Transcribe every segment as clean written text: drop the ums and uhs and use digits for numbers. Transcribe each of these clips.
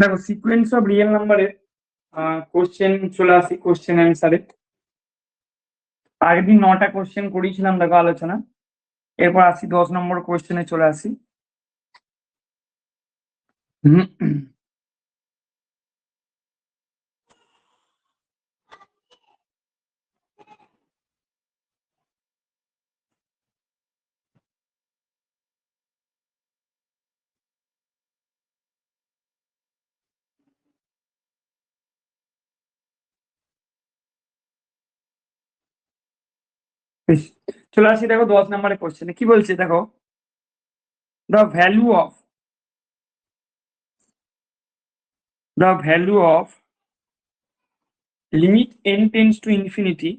দেখো sequence of real নাম্বারের question চলে আসি কোশ্চেন অ্যান্সারে। আগের দিন 9টা কোশ্চেন করিয়েছিলাম দেখো আলোচনা। এরপর আসি 10 নম্বর কোশ্চেনে চলে আসি। চলে আসি দেখো 10 নম্বরের কোশ্চেনে কি বলছে দেখো, the value of limit n tends to infinity,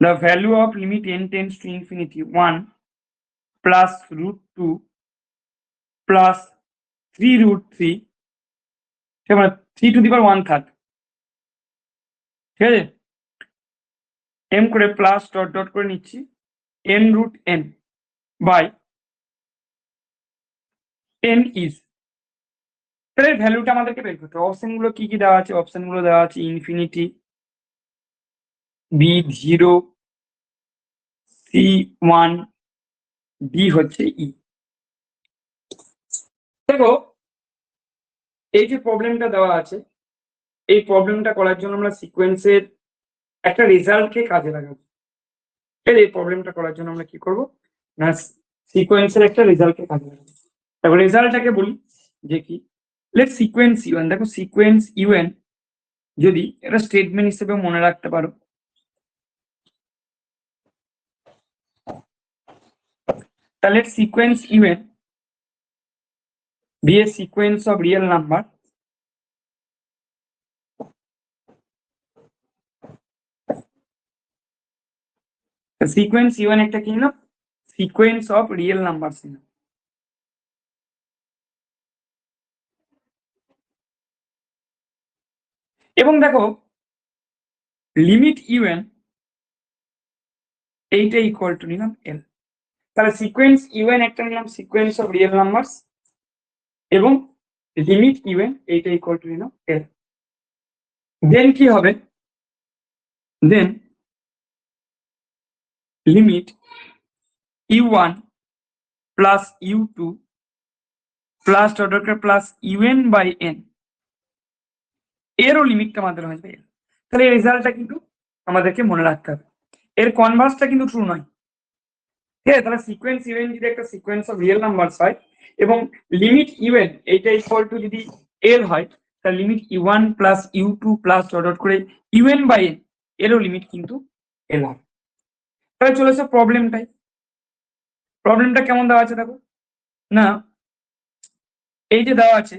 the value of limit n tends to infinity 1 plus root 2 plus 3 root 3 মানে 3 to the power 1/3, ঠিক আছে, m করে প্লাস ডট ডট করে নিচ্ছি n root n by n is, তাহলে ভ্যালুটা আমাদেরকে বের করতে হবে। অপশন গুলো কি কি দেওয়া আছে? অপশন গুলো দেওয়া আছে ইনফিনিটি, বি 0, সি 1, ডি হচ্ছে ই। দেখো এই যে প্রবলেমটা দেওয়া আছে, এই প্রবলেমটা করার জন্য আমরা সিকোয়েন্সের একটা রেজাল্টকে কাজে লাগাবো। এই প্রবলেমটা করার জন্য আমরা কি করব না, সিকোয়েন্সের একটা রেজাল্টকে কাজে লাগাবো। তারপর রেজাল্টটাকে বলি যে কি, লেট সিকোয়েন্স ইউএন। দেখো সিকোয়েন্স ইউএন যদি এটা স্টেটমেন্ট হিসেবে মনে রাখতে পারো, তাহলে sequence u n be a sequence of real number sequence u n একটা কি না, সিকোয়েন্স অফ রিয়েল নাম্বার। এবং দেখো লিমিট ইউএন এইটা ইকুয়াল টু নিলাম এল। তাহলে সিকোয়েন্স ইউএন একটা নিলাম সিকোয়েন্স অফ রিয়েল নাম্বারস, এবং লিমিট ইউএন এইটা ইকুয়াল টু নিলাম এল। দেন কি হবে, then limit u1 plus u2 plus plus un by n এরও লিমিটটা আমাদের হয়ে যাবে। তাহলে এই রেজাল্টটা কিন্তু আমাদেরকে মনে রাখতে হবে, এর কনভার্সটা কিন্তু ট্রু নয়, ঠিক আছে। তাহলে সিকোয়েন্স ইউএন যদি একটা সিকোয়েন্স অফ রিয়েল নাম্বারস হয় এবং লিমিট ইউএন এইটা ইকুয়াল টু যদি এল হয়, তাহলে limit u1 plus u2 plus করে un বাই n এরও লিমিট কিন্তু এল হবে। তাহলে চলে এসো প্রবলেমটাই। প্রবলেমটা কেমন দেওয়া আছে দেখো না, এই যে দেওয়া আছে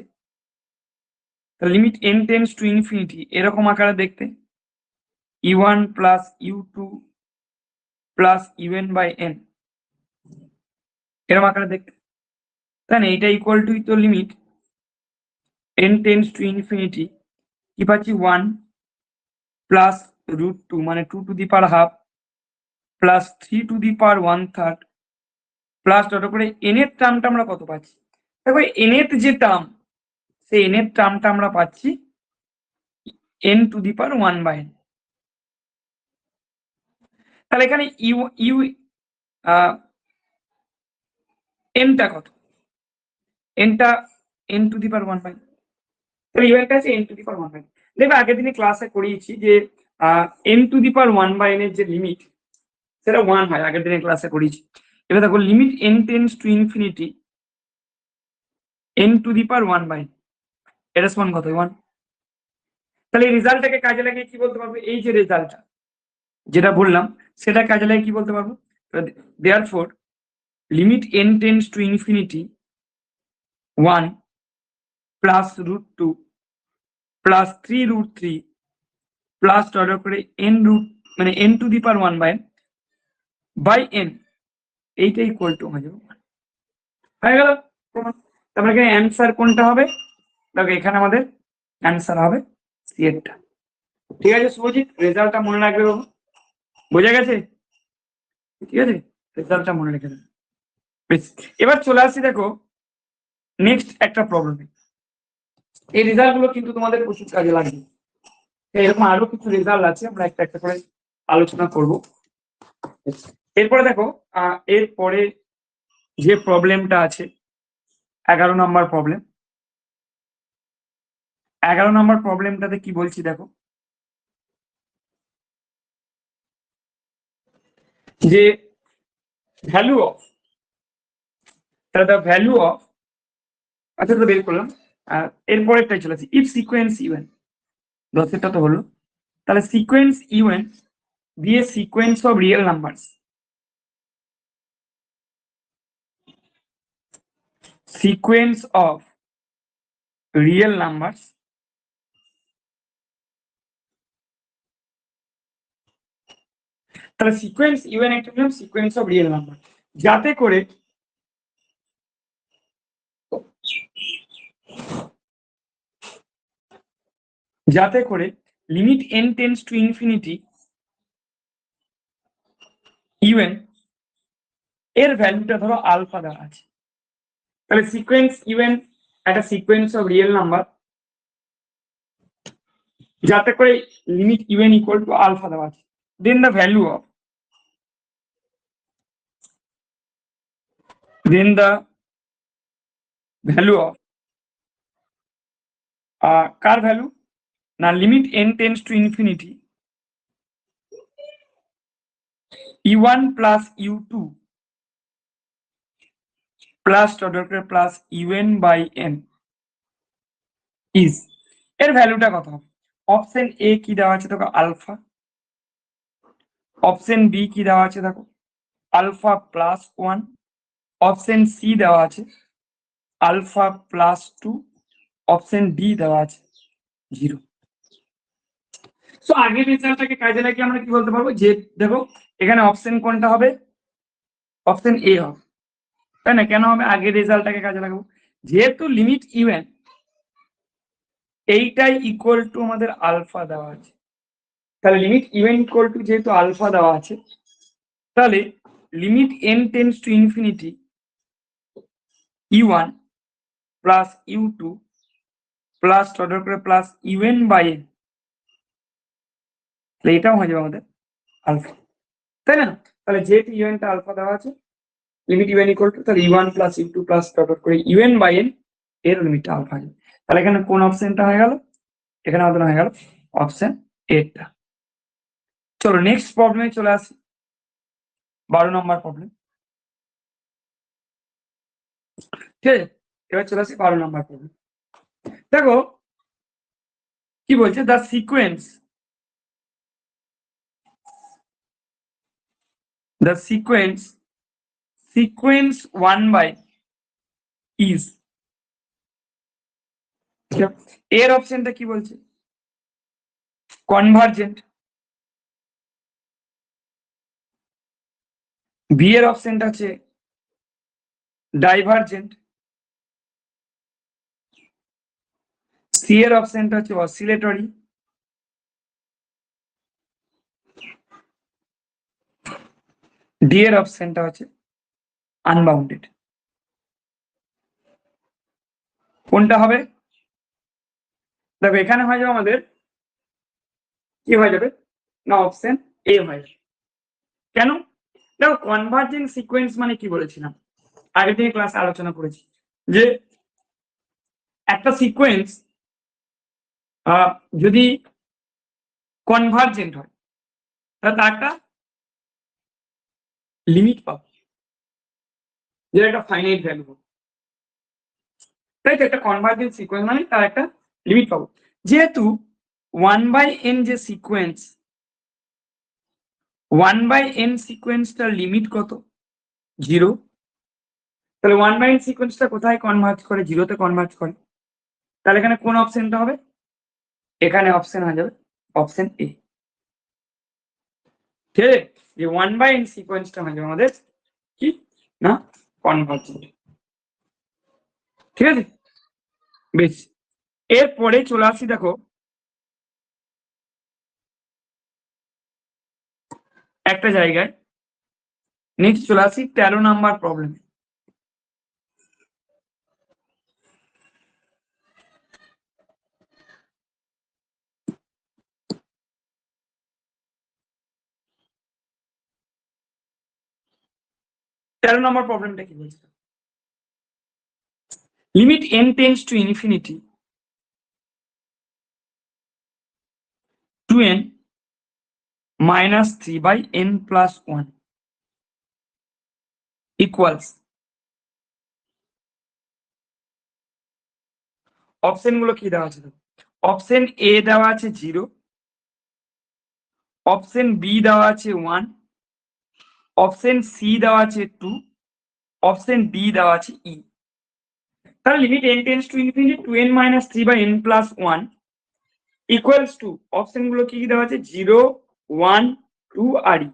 limit n tends to infinity এরকম আকারে দেখতে, u1 plus u2 plus un by n এরকম আকারে দেখতে, তাই না? এটা ইকুয়াল টু তো limit n tends to infinity কি পাচ্ছি 1 প্লাস রুট 2 মানে 2 to the power half plus 3 to the power 1/3 plus dot করে n এর টার্মটা আমরা কত পাচ্ছি? দেখো n এর যে টার্ম, সেই n এর টার্মটা আমরা পাচ্ছি n to the power 1 by n। তাহলে এখানে ইউ nটা কত? nটা n to the power 1 by, তাহলে ইউএনটা আছে n to the power 1 by. দেখো আগের দিনে ক্লাসে করিয়েছি যে n to the power 1 by n এর যে লিমিট সেটা 1 হয়, আগের দিনে ক্লাসে করিয়েছি। এবার দেখো limit n tends to infinity n to the power 1 by, এটা সমান কত? 1। তাহলে এই রেজাল্টটাকে কাজে লাগিয়ে কি বলতে পারবো, এই যে রেজাল্টটা যেটা বললাম সেটা কাজে লাগিয়ে কি বলতে পারবো, therefore limit n tends to infinity 1 plus root 2 plus 3 root 3 plus করে n রুট মানে n to the power 1 by n এইটা ইকুয়াল টু হয়ে যাবে হয়ে গেল প্রমাণ। তারপরে এখানে অ্যান্সার কোনটা হবে? দেখো এখানে আমাদের অ্যান্সার হবে সি এরটা। ঠিক আছে শুভজিৎ, রেজাল্টটা মনে রাখবে বাবু, বোঝা গেছে? ঠিক আছে, রেজাল্টটা মনে রেখে দেবে। বেশ, এবার চলে আসি দেখো নেক্সট একটা প্রবলেমে। এই রেজাল্ট গুলো কিন্তু তোমাদের প্রচুর কাজে লাগবে। এরকম আরো কিছু রেজাল্ট আছে, আমরা একটা একটা করে আলোচনা করব। এরপরে দেখো এরপরে যে প্রবলেমটা আছে 11 নম্বর প্রবলেম। 11 নম্বর প্রবলেমটাতে কি বলছি দেখো, যে ভ্যালু অফ, তাহলে দ্য ভ্যালু অফ, আচ্ছা তো বের করলাম। এরপরেরটাই চলে আসি, ইফ সিকোয়েন্স ইভেন, 10-এরটা তো হলো, তাহলে সিকোয়েন্স ইভেন দিয়ে sequence of real numbers, sequence of real numbers তাহলে সিকোয়েন্স ইভেন একটা নিলাম, সিকোয়েন্স অফ রিয়েল নাম্বার, যাতে করে limit n tends to infinity even এর ভ্যালুটা ধরো আলফা দেওয়া আছে। তাহলে সিকোয়েন্স ইভেন একটা সিকোয়েন্স অফ রিয়েল নাম্বার যাতে করে limit even equal to alpha দেওয়া আছে, দেন দ্য ভ্যালু অফ, কার ভ্যালু না, limit n tends to infinity u1 plus u2 plus plus un by n is, এর ভ্যালুটা কত হবে? অপশন এ কি দেওয়া আছে দেখো আলফা, অপশন বি কি দেওয়া আছে দেখো আলফা প্লাস 1, অপশন সি দেওয়া আছে আলফা প্লাস 2, অপশন ডি দেওয়া আছে 0। সো আগের রেজাল্টটাকে কাজে লাগিয়ে আমরা কি বলতে পারবো, যে দেখো এখানে অপশন কোনটা হবে, অপশন এ হবে, তাই না? কেন হবে? আগের রেজাল্টটাকে কাজে লাগাবো, যেহেতু লিমিট ইভেন এইটাই ইকুয়াল টু আমাদের আলফা দেওয়া আছে, তাহলে লিমিট ইভেন ইকুয়াল টু যেহেতু আলফা দেওয়া আছে, তাহলে limit n tends to infinity u1 plus u2 plus plus un by n, তাহলে এটাও হয়ে যাবে আমাদের আলফা, তাই না? তাহলে যেহেতু ইউএনটা আলফা দেওয়া আছে, লিমিট ইউএন ইকুয়াল টু, তাহলে u1 প্লাস u2 প্লাস করে un বাই n এর লিমিটটা আলফা আছে। তাহলে এখানে কোন অপশনটা হয়ে গেল? এখানে আমাদের হয়ে গেল অপশন এটা। চলো নেক্সট প্রবলেমে চলে আসি, 12 নম্বর প্রবলেম। ঠিক আছে, এবার চলে আসি 12 নম্বর প্রবলেম। দেখো কি বলছে, the sequence, sequence 1 by is, এর অপশনটা কি বলছে? কনভার্জেন্ট। বি এর অপশনটা আছে ডাইভার্জেন্ট, সি এর অপশনটা হচ্ছে অসিলেটরি, ডি এর অপশনটা হচ্ছে আনবাউন্ডেড। কোনটা হবে? দেখো এখানে হয়ে যাবে আমাদের কি হয়ে যাবে না, অপশন এ হয়ে যাবে। কেন? দেখো কনভার্জেন্ট সিকোয়েন্স মানে কি বলেছিলাম, আগের দিনে ক্লাসে আলোচনা করেছি, যে একটা সিকোয়েন্স যদি কনভার্জেন্ট হয় তাহলে তার একটা লিমিট পাবো, যেটা একটা ফাইনাইট ভ্যালু হবে, তাই তো? একটা কনভার্জেন্ট সিকোয়েন্স মানে তার একটা লিমিট পাবো। যেহেতু 1/n যে সিকোয়েন্স, 1/n সিকোয়েন্সটার লিমিট কত? 0। তাহলে 1/n সিকোয়েন্সটা কোথায় কনভার্জ করে? 0-তে কনভার্জ করে। তাহলে এখানে কোন অপশনটা হবে? এখানে অপশন হয়ে যাবে অপশন এ। ঠিক আছে, যে 1/n সিকোয়েন্সটা হয়ে যাবে আমাদের কি না, কনভার্জেন্ট। ঠিক আছে, বেশ। এরপরে চলে আসি দেখো একটা জায়গায়, নেক্সট চলে আসি 13 নাম্বার প্রবলেম। 13 নম্বর প্রবলেমটা কি বলছে, limit n tends to infinity 2n minus 3 by n plus 1 equals, option গুলো কি দেওয়া আছে, অপশন এ দেওয়া আছে 0, অপশন বি দেওয়া আছে 1, অপশন সি দেওয়া আছে 2, অপশন ডি দেওয়া আছে ই। তাহলে limit n tends to infinity 2n minus 3 by n plus 1 equals to, option গুলো কি কি দেওয়া আছে 0, 1, 2 আর ই।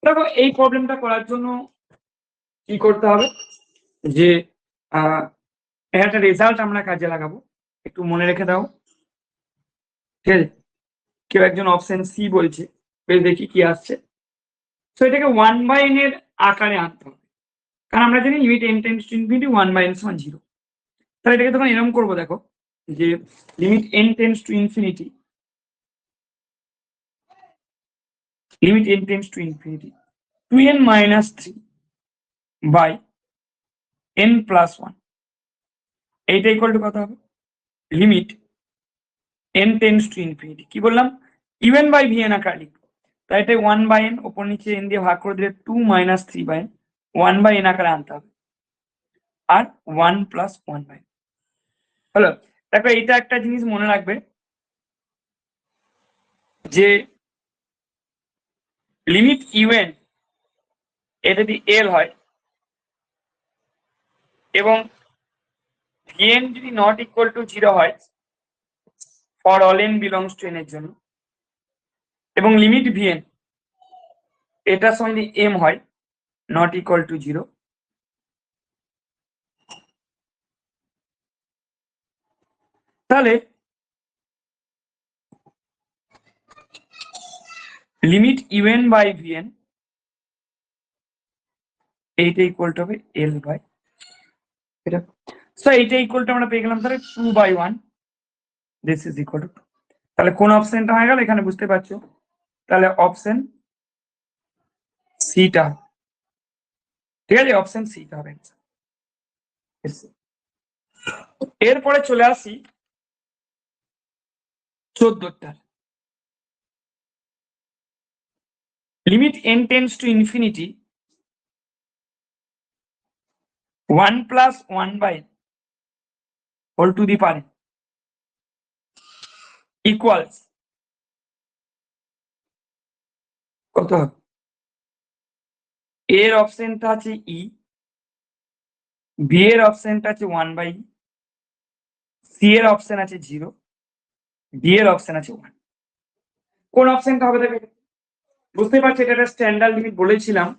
দেখো এই প্রবলেমটা করার জন্য কি করতে হবে, যে একটা রেজাল্ট আমরা কাজে লাগাবো, একটু মনে রেখে দাও, ঠিক আছে। কেউ একজন অপশন সি বলছে, বেশ দেখি কি আসছে। তো এটাকে 1/n এর আকারে আনতে হবে, কারণ আমরা জানি limit n tends to infinity 1/n সমান 0। তাহলে এটাকে তখন এরকম করবো, দেখো যে limit n tends to infinity, limit n tends to infinity 2n minus 3 by n plus 1, এইটা ইকুয়াল টু কত হবে, limit n tends to infinity, কি বললাম un বাই vn আকার লিখবো, তাই এটা 1/n, ওপর নিচে n দিয়ে ভাগ করে দিলে 2 minus 3 by n, 1/n আকারে আনতে হবে, আর 1 plus 1/n হলো। দেখো এটা একটা জিনিস মনে রাখবে, যে লিমিট un এটা যদি l হয় এবং vn যদি নট ইকুয়াল টু 0 হয় for all n belongs to n এর জন্য, এবং লিমিট vn এটার সঙ্গে যদি m হয় নট ইকুয়াল টু 0, তাহলে লিমিট un বাই vn এইটা ইকুয়াল টু হবে l বাই এটা। সো এইটা ইকুয়াল টু আমরা পেয়ে গেলাম তাহলে 2/1, দিস ইজ ইকুয়াল টু, তাহলে কোন অপশনটা হয়ে গেল এখানে বুঝতে পারছো, তাহলে অপশন সিটা, ঠিক আছে, অপশন সিটা হবে। এরপরে চলে আসি 14টার, limit n tends to infinity 1 plus 1/n whole to the power equals কত হবে, এর অপশনটা আছে ই, বি এর অপশনটা আছে 1/e, সি এর অপশন আছে 0, ডি এর অপশন আছে 1। কোন অপশনটা হবে দেখো, বুঝতে পারছি এটা একটা স্ট্যান্ডার্ড লিমিট, বলেছিলাম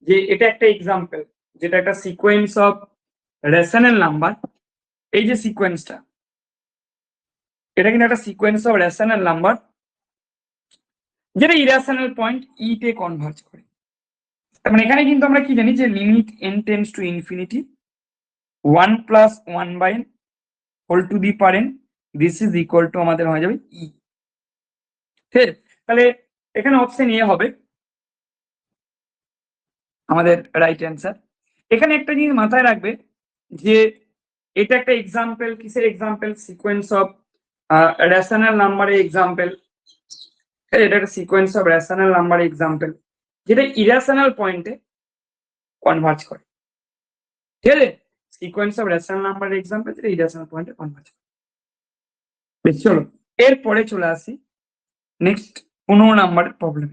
যে এটা একটা এক্সাম্পল, যেটা একটা সিকোয়েন্স অফ রেশনাল নাম্বার, এই যে সিকোয়েন্সটা, এটা কিন্তু একটা সিকোয়েন্স অফ রেশনাল নাম্বার যেটা ইরেশনাল পয়েন্ট ই তে কনভার্জ করে। তার মানে এখানে কিন্তু আমরা কি জানি যে limit n tends to infinity 1 plus 1/n whole to the power n, this is equal to আমাদের হয়ে যাবে ই, ঠিক আছে। তাহলে এখানে অপশন এ হবে আমাদের রাইট অ্যান্সার। এখানে একটা জিনিস মাথায় রাখবে, যে এটা একটা এক্সাম্পল, কিসের এক্সাম্পল, সিকোয়েন্স অফ রেশনাল নাম্বারের এক্সাম্পল, এটা একটা সিকোয়েন্স অফ রেশনাল নাম্বারের এক্সাম্পল যেটা ইরেশনাল পয়েন্টে কনভার্জ করে, ঠিক আছে, সিকোয়েন্স অফ রেশনাল নাম্বারের এক্সাম্পল যেটা ইরেশনাল পয়েন্টে কনভার্জ করে। বেশ, চলো এরপরে চলে আসি নেক্সট 15 নাম্বারের প্রবলেম।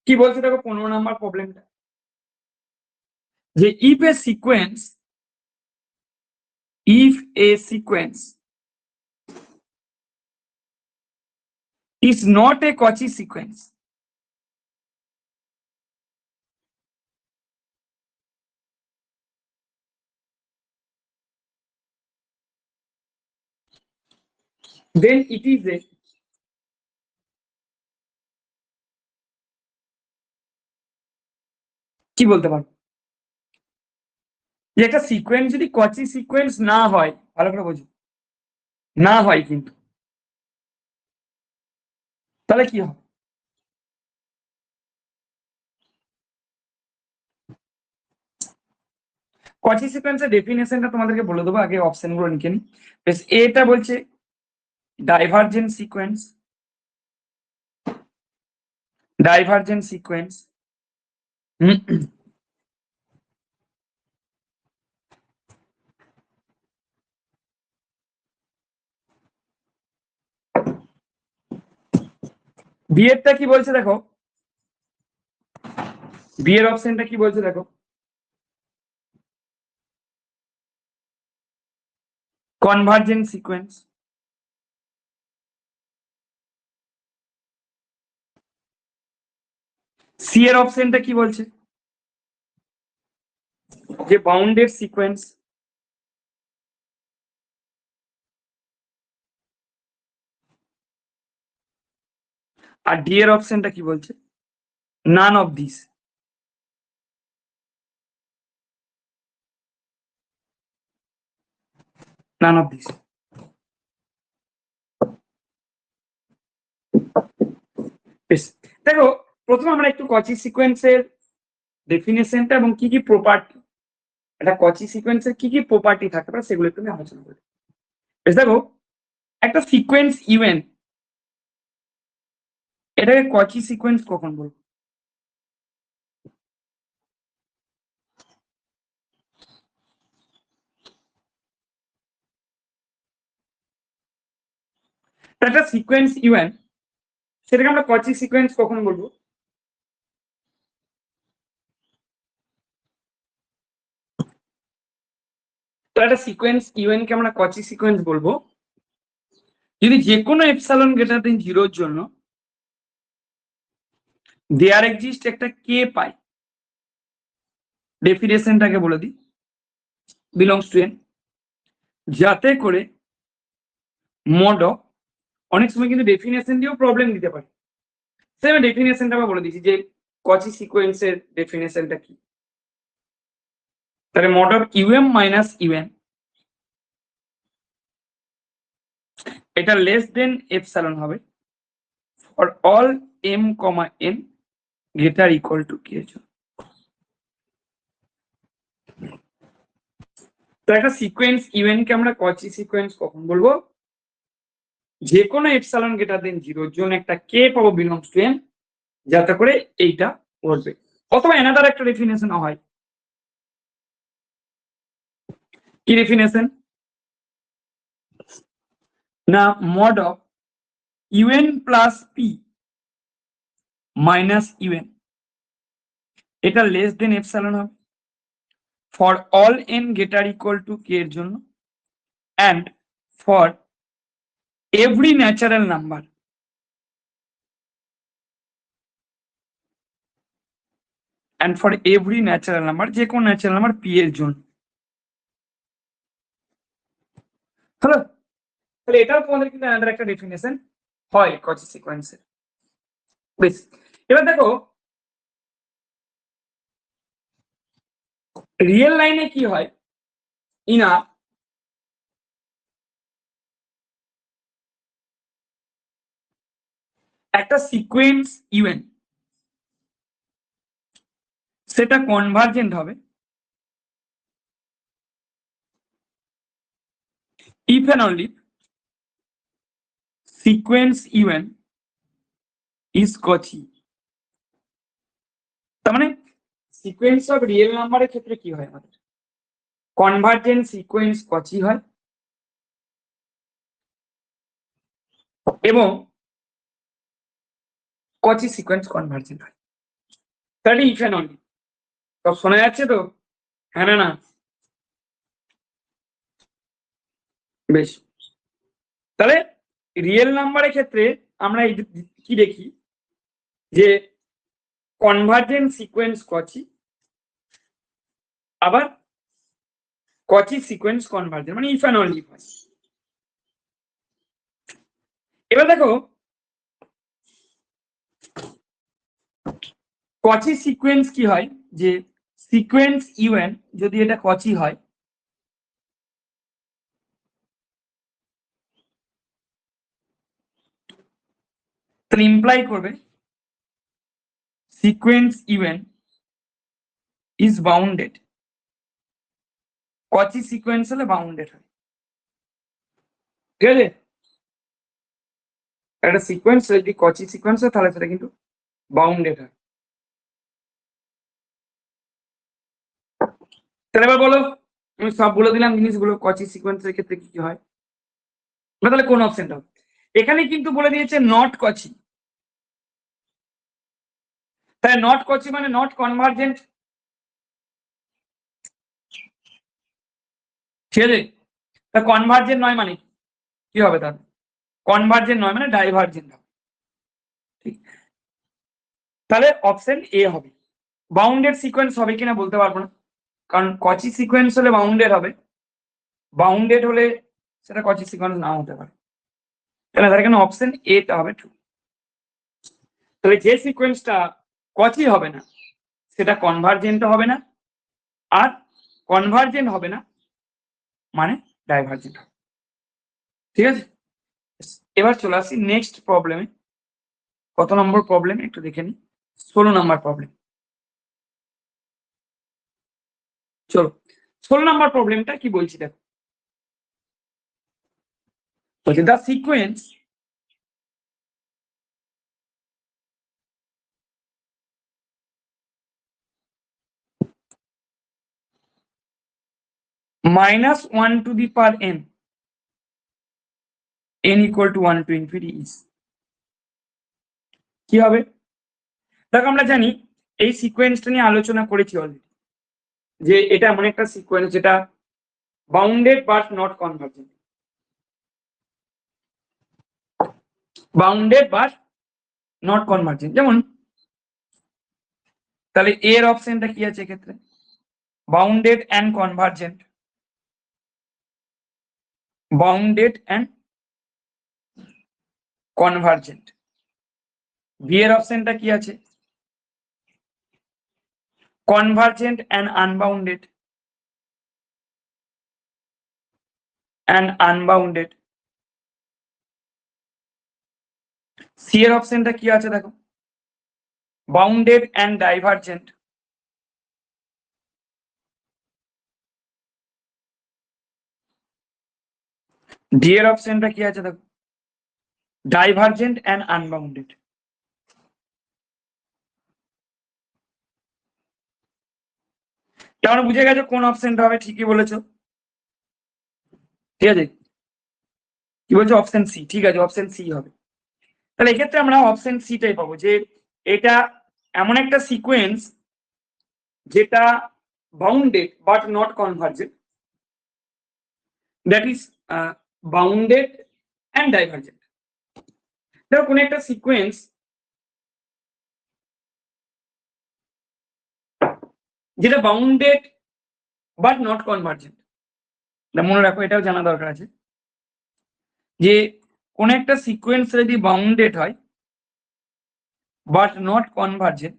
কি বলছে দেখো 15 নাম্বার প্রবলেমটা, যে if A sequence is not a Cauchy sequence, then it is a কি বলতে পারবো, যে একটা সিকোয়েন্স যদি কচি সিকোয়েন্স না হয়, ভালো করে বোঝো, না হয় কিন্তু, তাহলে কি হবে, কচি সিকোয়েন্সের ডেফিনেশনটা তোমাদেরকে বলে দেবো, আগে অপশনগুলো লিখে নিই। বেশ, এটা বলছে divergent sequence, divergent sequence B এরটা কি বলছে দেখো, বি এর অপশনটা কি বলছে দেখো, কনভার্জেন্ট সিকোয়েন্স। সি এর অপশনটা কি বলছে, যে বাউন্ডেড সিকোয়েন্স। আর ডি এর অপশনটা কি বলছে, none of this. None of this. বেশ, দেখো প্রথমে আমরা একটু কচি সিকোয়েন্সের ডেফিনেশনটা এবং কি কি প্রপার্টি, একটা কচি সিকোয়েন্সের কি কি প্রপার্টি থাকতে পারে সেগুলো একটু আমি আলোচনা করি। বেশ, দেখো একটা সিকোয়েন্স ইভেন, এটাকে কচি সিকোয়েন্স কখন বলবো? একটা সিকোয়েন্স ইভেন, সেটাকে আমরা কচি সিকোয়েন্স কখন বলবো? তো একটা সিকোয়েন্স ইভেন্টকে আমরা কচি সিকোয়েন্স বলবো যদি যে কোনো এপসাইলন গ্রেটার দেন জিরোর জন্য দেয়ার এক্সিস্ট একটা কে পাই, ডেফিনেশনটাকে বলে দিই, বিলংস টু এন, যাতে করে মড অফ, অনেক সময় কিন্তু ডেফিনেশন দিয়েও প্রবলেম দিতে পারে, তাই আমি ডেফিনেশনটা আমরা বলে দিচ্ছি যে কচি সিকোয়েন্সের ডেফিনেশনটা কি। তাহলে mod of u m minus u n, এটা লেস দেন এপসাইলন হবে for all m comma n greater equal to k এর জন্য। তো একটা সিকোয়েন্স ইভেন্টকে আমরা কচি সিকোয়েন্স কখন বলবো? যে কোনো এপসাইলন গ্রেটার দেন জিরোর জন্য একটা কে পাবো বিলংস টু এন, যাতে করে এইটা বলবে। অথবা এনাদার একটা ডেফিনেশন হয়, কি ডেফিনেশন না, mod of u n plus p minus u n, এটা লেস দেন এপসাইলন হবে for all n greater equal to k এর জন্য, and for every natural number, and for every natural number, যে কোনো ন্যাচারাল নাম্বার পি এর জন্য। হলো? তাহলে এটাও তোমাদের কিন্তু আলাদা একটা ডেফিনেশন হয় কচি সিকোয়েন্সের। বেশ, এবার দেখো রিয়েল লাইনে কি হয়, ইনা একটা সিকোয়েন্স ইভেন সেটা কনভার্জেন্ট হবে if and only sequence even is Cauchy। তার মানে সিকোয়েন্স অফ রিয়েল নাম্বারের ক্ষেত্রে কি হয়, আমাদের কনভার্জেন্ট সিকোয়েন্স Cauchy হয় এবং Cauchy সিকোয়েন্স কনভার্জেন্ট হয়। তাহলে if and only, সব শোনা যাচ্ছে তো? হ্যাঁ না না? বেশ, তাহলে রিয়েল নাম্বারের ক্ষেত্রে আমরা এই কি দেখি যে কনভার্জেন্ট সিকোয়েন্স Cauchy, আবার Cauchy সিকোয়েন্স কনভার্জেন্ট, মানে if and only হয়। এবার দেখো Cauchy সিকোয়েন্স কি হয়, যে সিকোয়েন্স ইউএন যদি এটা Cauchy হয়, তাহলে ইমপ্লাই করবে সিকোয়েন্স ইভেন ইজ বাউন্ডেড কচি সিকোয়েন্স হলে বাউন্ডেড হয়। ঠিক আছে, একটা সিকোয়েন্স যদি কচি সিকোয়েন্স হয় তাহলে সেটা কিন্তু বাউন্ডেড হয়। তাহলে এবার বলো, আমি সব বলে দিলাম জিনিসগুলো, কচি সিকোয়েন্সের ক্ষেত্রে কি কি হয়। তাহলে কোন অপশনটা হবে? এখানে কিন্তু বলে দিয়েছে নট কচি। তাহলে নট কচি মানে নট কনভার্জেন্ট। ঠিক আছে, তা কনভার্জেন্ট নয় মানে কি হবে? তাহলে কনভার্জেন্ট নয় মানে ডাইভার্জেন্ট হবে। ঠিক, তাহলে অপশন এ হবে। বাউন্ডেড সিকোয়েন্স হবে কিনা বলতে পারবো না, কারণ কচি সিকোয়েন্স হলে বাউন্ডেড হবে, বাউন্ডেড হলে সেটা কচি সিকোয়েন্স নাও হতে পারে। তাহলে তার এখানে অপশন এ টা হবে ট্রু। তাহলে যে সিকোয়েন্সটা কচি হবে না সেটা কনভার্জেন্ট হবে না, আর কনভার্জেন্ট হবে না মানে ডাইভার্জেন্ট হবে। ঠিক আছে, এবার চলে আসি নেক্সট প্রবলেমে। কত নম্বর প্রবলেম একটু দেখে নি, 16 নম্বর প্রবলেম। চলো 16 নম্বর প্রবলেমটা কি বলছি দেখো, বলছে the sequence -1 to the power n equal to 1 to infinity is কি হবে? দেখো আমরা জানি এই সিকোয়েন্সটা নিয়ে আলোচনা করেছি অলরেডি, যে এটা এমন একটা সিকোয়েন্স যেটা bounded but not convergent, bounded but not convergent. যেমন তাহলে এর অপশনটা কি আছে এক্ষেত্রে? Bounded and convergent, bounded and convergent. B এর অপশনটা কি আছে? Convergent and unbounded, and unbounded. C এর অপশনটা কি আছে দেখো? Bounded and divergent. ডি এর অপশনটা কি আছে দেখো? Divergent and unbounded. তাহলে বুঝে গেছো কোন অপশনটা হবে? ঠিকই বলেছো। ঠিক আছে, কি বলছো? Option C. ঠিক আছে, অপশন সি হবে। তাহলে এক্ষেত্রে আমরা অপশন সিটাই পাবো, যে এটা এমন একটা সিকোয়েন্স যেটা bounded but not convergent, that is bounded and divergent. ধরো কোন একটা সিকোয়েন্স যেটা বাউন্ডেড বাট নট কনভার্জেন্ট, মনে রাখো এটাও জানা দরকার আছে, যে কোন একটা সিকোয়েন্স যদি বাউন্ডেড হয় বাট নট কনভার্জেন্ট,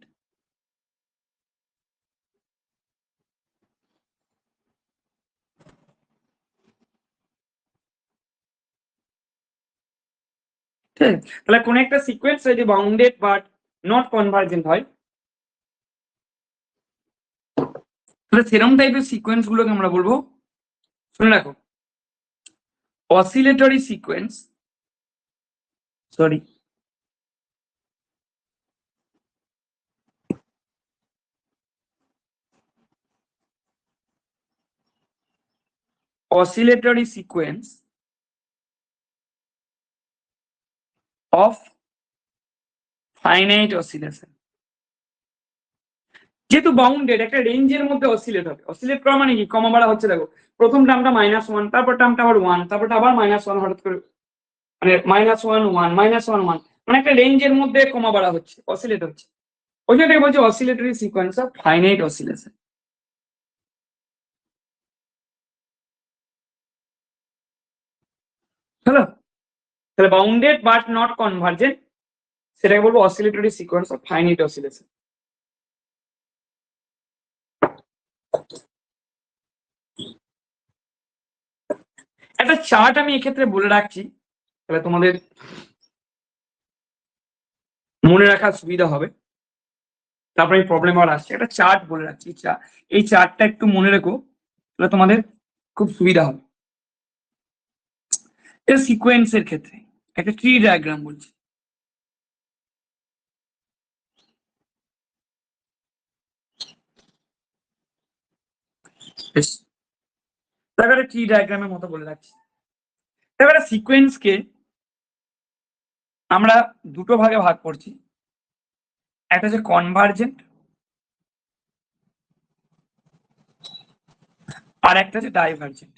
ঠিক আছে? তাহলে কোন একটা সিকোয়েন্স যদি বাউন্ডেড বাট নট কনভার্জেন্ট হয়, তাহলে সেরকম টাইপের সিকোয়েন্স গুলোকে আমরা বলবো, শুনে রাখো, oscillatory sequence, sorry, oscillatory sequence of finite oscillation। যেহেতু বাউন্ডেড, একটা রেঞ্জের মধ্যে অসিলেট হবে। অসিলেট করা মানে কি? কমা বাড়া হচ্ছে। দেখো প্রথম টার্মটা -1, তারপর টার্মটা আবার 1, তারপরটা আবার -1, হঠাৎ করে মানে -1 1 -1 1, মানে একটা রেঞ্জের মধ্যে কমা বাড়া হচ্ছে, অসিলেট হচ্ছে। ওই জন্যটাকে বলছে oscillatory sequence of finite oscillation. Hello, তাহলে বাউন্ডেড বাট নট কনভার্জেন্ট সেটাকে বলবো oscillatory sequence of finite oscillation. একটা চার্ট আমি এক্ষেত্রে বলে রাখছি, তাহলে তোমাদের মনে রাখার সুবিধা হবে। তারপরে এই প্রবলেম আর আসছে, একটা চার্ট বলে রাখছি। এই চার্টটা একটু মনে রেখো, তাহলে তোমাদের খুব সুবিধা হবে। এর সিকোয়েন্সের ক্ষেত্রে একটা ট্রি ডায়াগ্রাম বলছি। বেশ, তারপরে ট্রি ডায়াগ্রামের মতো বলে রাখছি। এবারে সিকোয়েন্সকে আমরা দুটো ভাগে ভাগ করছি, একটা হচ্ছে কনভার্জেন্ট আর একটা হচ্ছে ডাইভার্জেন্ট।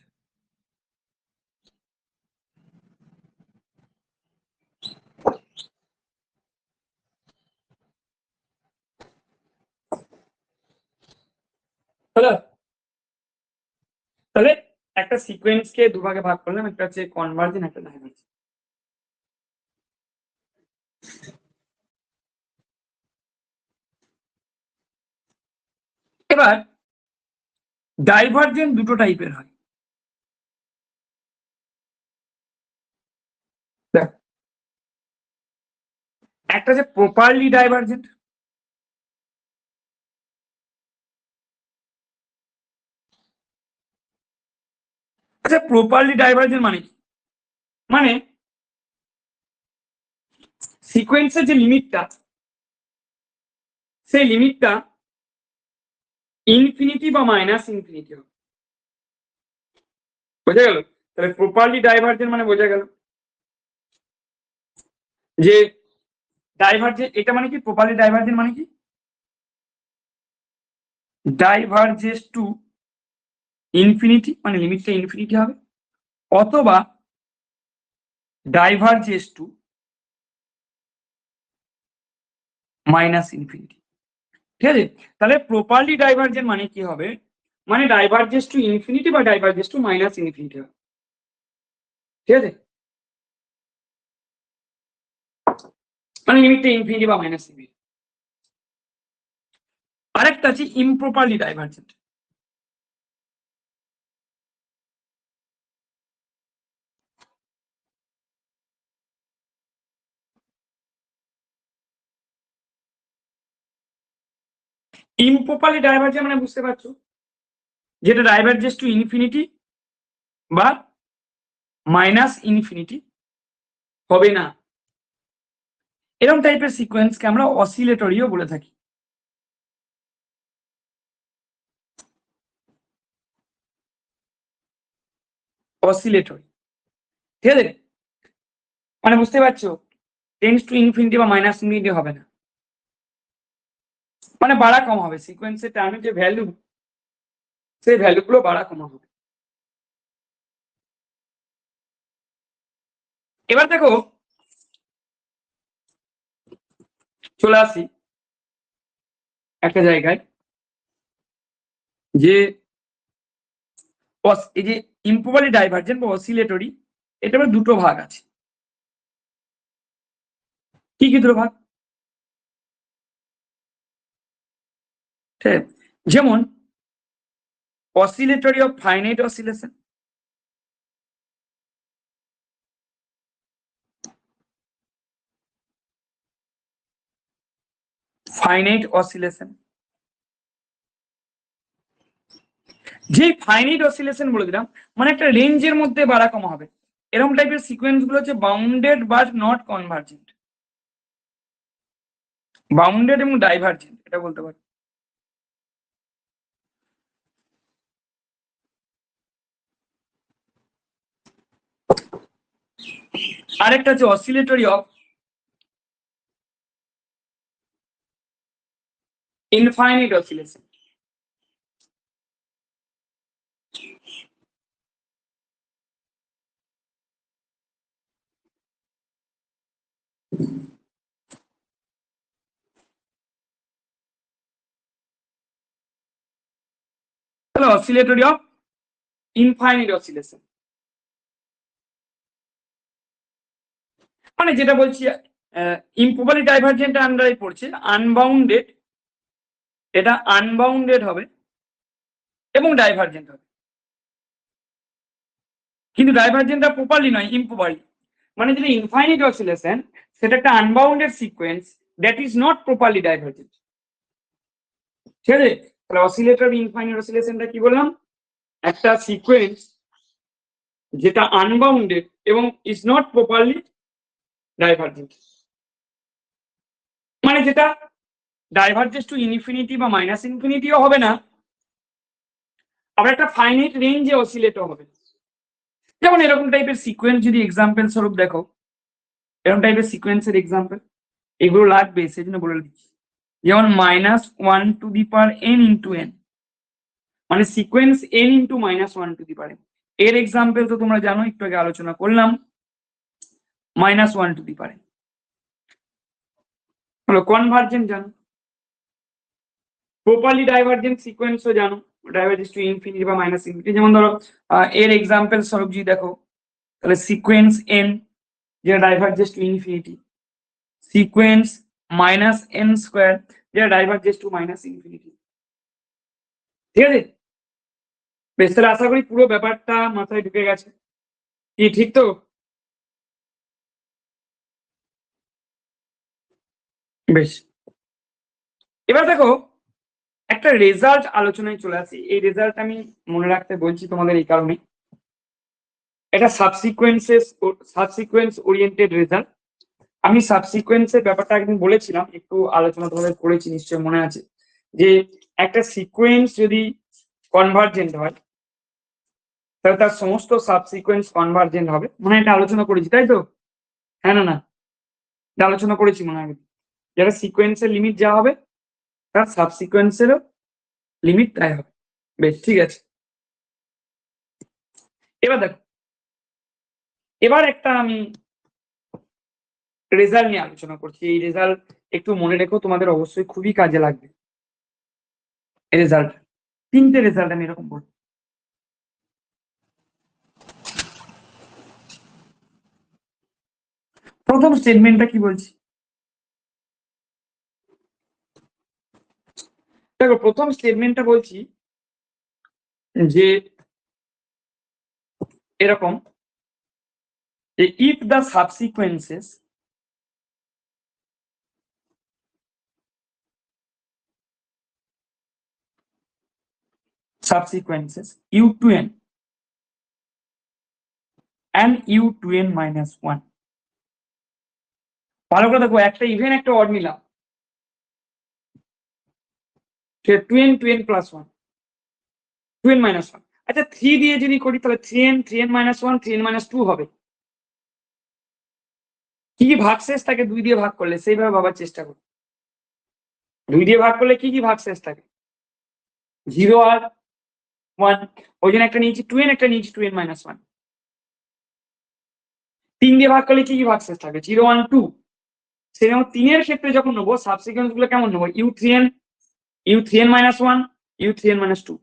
হলো? তাহলে একটা সিকোয়েন্সকে দুভাগে ভাগ করলাম, একটা হচ্ছে কনভার্জেন্ট, একটা ডাইভার্জেন্ট। এবার ডাইভার্জেন্ট দুটো টাইপের হয়। একটা হচ্ছে প্রপারলি ডাইভার্জেন্ট, আচ্ছা প্রপারলি ডাইভার্জেন্ট মানে কি? মানে সিকোয়েন্সের যে লিমিটটা, সেই লিমিটটা ইনফিনিটি বা মাইনাস ইনফিনিটি হবে। বোঝা গেল? তাহলে প্রপারলি ডাইভার্জেন্ট মানে বোঝা গেল যে ডাইভার্জেন্ট, এটা মানে কি? প্রপারলি ডাইভার্জেন্ট মানে কি? ডাইভার্জেস টু ইনফিনিটি, মানে লিমিটটা ইনফিনিটি হবে, অথবা ডাইভার্জেস টু মাইনাস ইনফিনিটি। ঠিক আছে? তাহলে প্রপারলি ডাইভার্জেন্ট মানে কি হবে? মানে ডাইভার্জেস টু ইনফিনিটি বা ডাইভার্জেস টু মাইনাস ইনফিনিটি হবে। ঠিক আছে? মানে লিমিটটা ইনফিনিটি বা মাইনাস ইনফিনিটি। আরেকটা আছে ইমপ্রপারলি ডাইভার্জেন্ট। ইমপ্রপারলি ডাইভার্জেন্ট মানে বুঝতে পারছো, যেটা ডাইভার্জেস টু ইনফিনিটি বা মাইনাস ইনফিনিটি হবে না। এরকম টাইপের সিকোয়েন্সকে আমরা অসিলেটরিও বলে থাকি। অসিলেটরি, ঠিক আছে? মানে বুঝতে পারছো, টেন্স টু ইনফিনিটি বা মাইনাস ইনফিনিটি হবে না, মানে বাড়া কম হবে। সিকোয়েন্সের টার্মের যে ভ্যালু, সেই ভ্যালুগুলো বাড়া কমা হবে। এবার দেখো, চলে আসি একটা জায়গায়, যে এই যে ইমপ্রপারলি ডাইভার্জেন্ট বা অসিলেটরি, এটা আবার দুটো ভাগ আছে। কি কি দুটো ভাগ? ঠিক আছে? যেমন oscillatory of finite oscillation, finite oscillation। যে ফাইনাইট অসিলেশন বলে দিলাম, মানে একটা রেঞ্জের মধ্যে বাড়া কমা হবে, এরকম টাইপের সিকোয়েন্স গুলো হচ্ছে bounded but not convergent. Bounded এবং ডাইভার্জেন্ট এটা বলতে পারি। আরেকটা হচ্ছে অসিলেটরি অফ ইনফাইনাইট অসিলেশন। তাহলে অসিলেটরি অফ ইনফাইনাইট অসিলেশন মানে যেটা বলছি, ইমপ্রপারলি ডাইভার্জেন্ট আন্ডারে পড়ছে আনবাউন্ডেড, এটা আনবাউন্ডেড হবে এবং ডাইভার্জেন্ট হবে, কিন্তু ডাইভার্জেন্টটা প্রপারলি নয়, ইমপ্রপারলি। মানে যেটা ইনফাইনাইট অসিলেশন, সেটা একটা unbounded sequence that is not properly divergent. ঠিক আছে? তাহলে অসিলেটর ইনফাইনাইট অসিলেশনটা কি বললাম? একটা সিকোয়েন্স যেটা আনবাউন্ডেড এবং ইজ নট প্রপারলি ডাইভারজেন্ট, মানে যেটা ডাইভারজেন্স টু ইনফিনিটি বা মাইনাস ইনফিনিটিও হবে না, আবার একটা ফাইনাইট রেঞ্জে অসিলেটও হবে। যেমন এরকম টাইপের সিকোয়েন্স যদি এক্সাম্পল স্বরূপ দেখো, এরকম টাইপের সিকোয়েন্সের এক্সাম্পল এগুলো লাগবে, সেই জন্য বলে দিচ্ছি। যেমন -1 to the power n into n, মানে sequence n into -1 to the power n। এর এক্সাম্পল তো তোমরা জানো, একটু আগে আলোচনা করলাম, -1 to the power n হলো কনভার্জেন্ট, জানো। প্রপারলি ডাইভারজেন্ট সিকোয়েন্সও জানো, ডাইভারজেন্স টু ইনফিনিটি বা মাইনাস ইনফিনিটি। যেমন ধরো এর এক্সাম্পল স্বরূপ যদি দেখো, তাহলে সিকোয়েন্স n যেটা divergence to infinity, sequence -n² যেটা ডাইভারজেন্স টু মাইনাস ইনফিনিটি। ঠিক আছে, বেশ, তাহলে আশা করি পুরো ব্যাপারটা মাথায় ঢুকে গেছে, কি ঠিক তো? বেশ, এবার দেখো একটা রেজাল্ট আলোচনায় চলে আসি। এই রেজাল্ট আমি মনে রাখতে বলছি তোমাদের এই কারণে, এটা সাবসিকোয়েন্স ওরিয়েন্টেড রেজাল্ট। আমি সাবসিকোয়েন্সের ব্যাপারটা একদিন বলেছিলাম, একটু আলোচনা তোমাদের করেছি, নিশ্চয় মনে আছে, যে একটা সিকোয়েন্স যদি কনভার্জেন্ট হয় তাহলে তার সমস্ত সাবসিকোয়েন্স কনভার্জেন্ট হবে, মানে এটা আলোচনা করেছি তাই তো? হ্যাঁ না না, এটা আলোচনা করেছি মনে হয়। যারা সিকোয়েন্সের লিমিট যা হবে তার সাবসিকোয়েন্সেরও লিমিট তাই হবে। বেশ, ঠিক আছে। এবার দেখো, এবার একটা আমি রেজাল্ট নিয়ে আলোচনা করছি। এই রেজাল্ট একটু মনে রেখো, তোমাদের অবশ্যই খুবই কাজে লাগবে। এই রেজাল্ট, তিনটে রেজাল্ট আমি এরকম বলবো। প্রথম স্টেটমেন্টটা কি বলছি দেখো, প্রথম স্টেটমেন্টটা বলছি যে এরকম, যে if the subsequences u to n and u to n minus 1, ভালো করে দেখো, একটা ইভেন একটা অড নিলাম, 2n 2n plus 1, 2n minus 1। আচ্ছা, 3 দিয়ে যদি করি তাহলে 3n 3n minus 1 3n minus 2 হবে। কি কি ভাগশেষ থাকে 2 দিয়ে ভাগ করলে, সেইভাবে ভাবার চেষ্টা করো। 2 দিয়ে ভাগ করলে কি কি ভাগশেষ থাকে? 0 আর 1, ওই জন্য একটা নিয়েছি 2n, একটা নিয়েছি 2n minus 1। 3 দিয়ে ভাগ করলে কি কি ভাগশেষ থাকে? 0 1 2। সেরকম 3 এর ক্ষেত্রে যখন নেবো সাবসিকোয়েন্স গুলো কেমন নেবো? u3n u3n minus 1 u3n minus 2।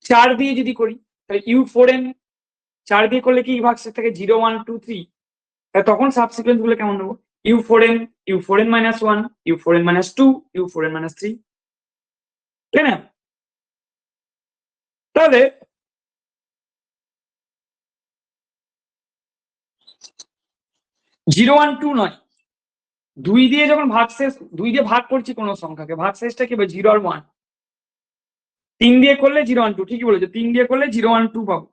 4 দিয়ে যদি করি তাহলে u4n, 4 দিয়ে করলে কি ভাগশেষ থাকে? 0 1 2 3। তখন সাবসিকোয়েন্স গুলো কেমন নেবো? u4n u4n minus 1 u4n minus 2 u4n minus 3, তাই না? তাহলে 0 1 2 নয়, 2 দিয়ে যখন ভাগশেষ, 2 দিয়ে ভাগ করছি কোনো সংখ্যাকে, ভাগশেষটা কি হবে? 0 আর 1। 3 দিয়ে করলে 0 1 2, ঠিকই বলেছো, 3 দিয়ে করলে 0 1 2 পাবো,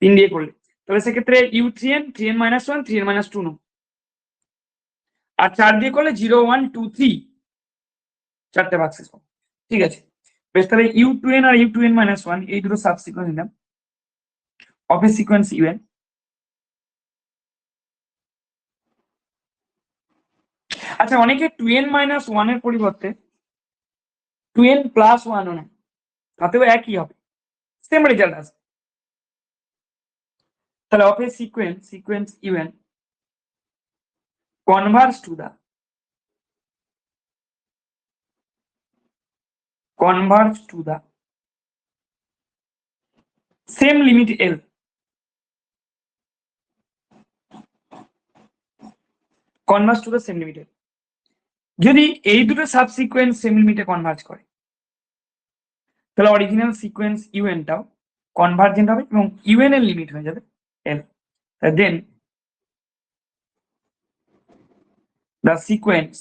3 দিয়ে করলে। তাহলে সেক্ষেত্রে u3n 3n minus 1 3n minus 2 নেবো। আর 4 দিয়ে করলে 0 1 2 3, চারটে ভাগশেষ পাবো। ঠিক আছে, বেশ, তাহলে u2n আর u2n minus 1 এই দুটো সাবসিকোয়েন্স নিলাম অফ এ সিকোয়েন্স un। আচ্ছা, অনেকে 2n minus 1 এর পরিবর্তে 2n plus 1 ও নেয়, তাতেও একই হবে, সেম রেজাল্ট আসবে। তাহলে of A sequence un converge to the same limit L, converge to the same limit L। যদি এই দুটো সাবসিকোয়েন্স সেম লিমিটে কনভার্জ করে তাহলে অরিজিনাল সিকোয়েন্স un টাও কনভার্জেন্ট হবে এবং un এর লিমিট হয়ে যাবে L। Then the sequence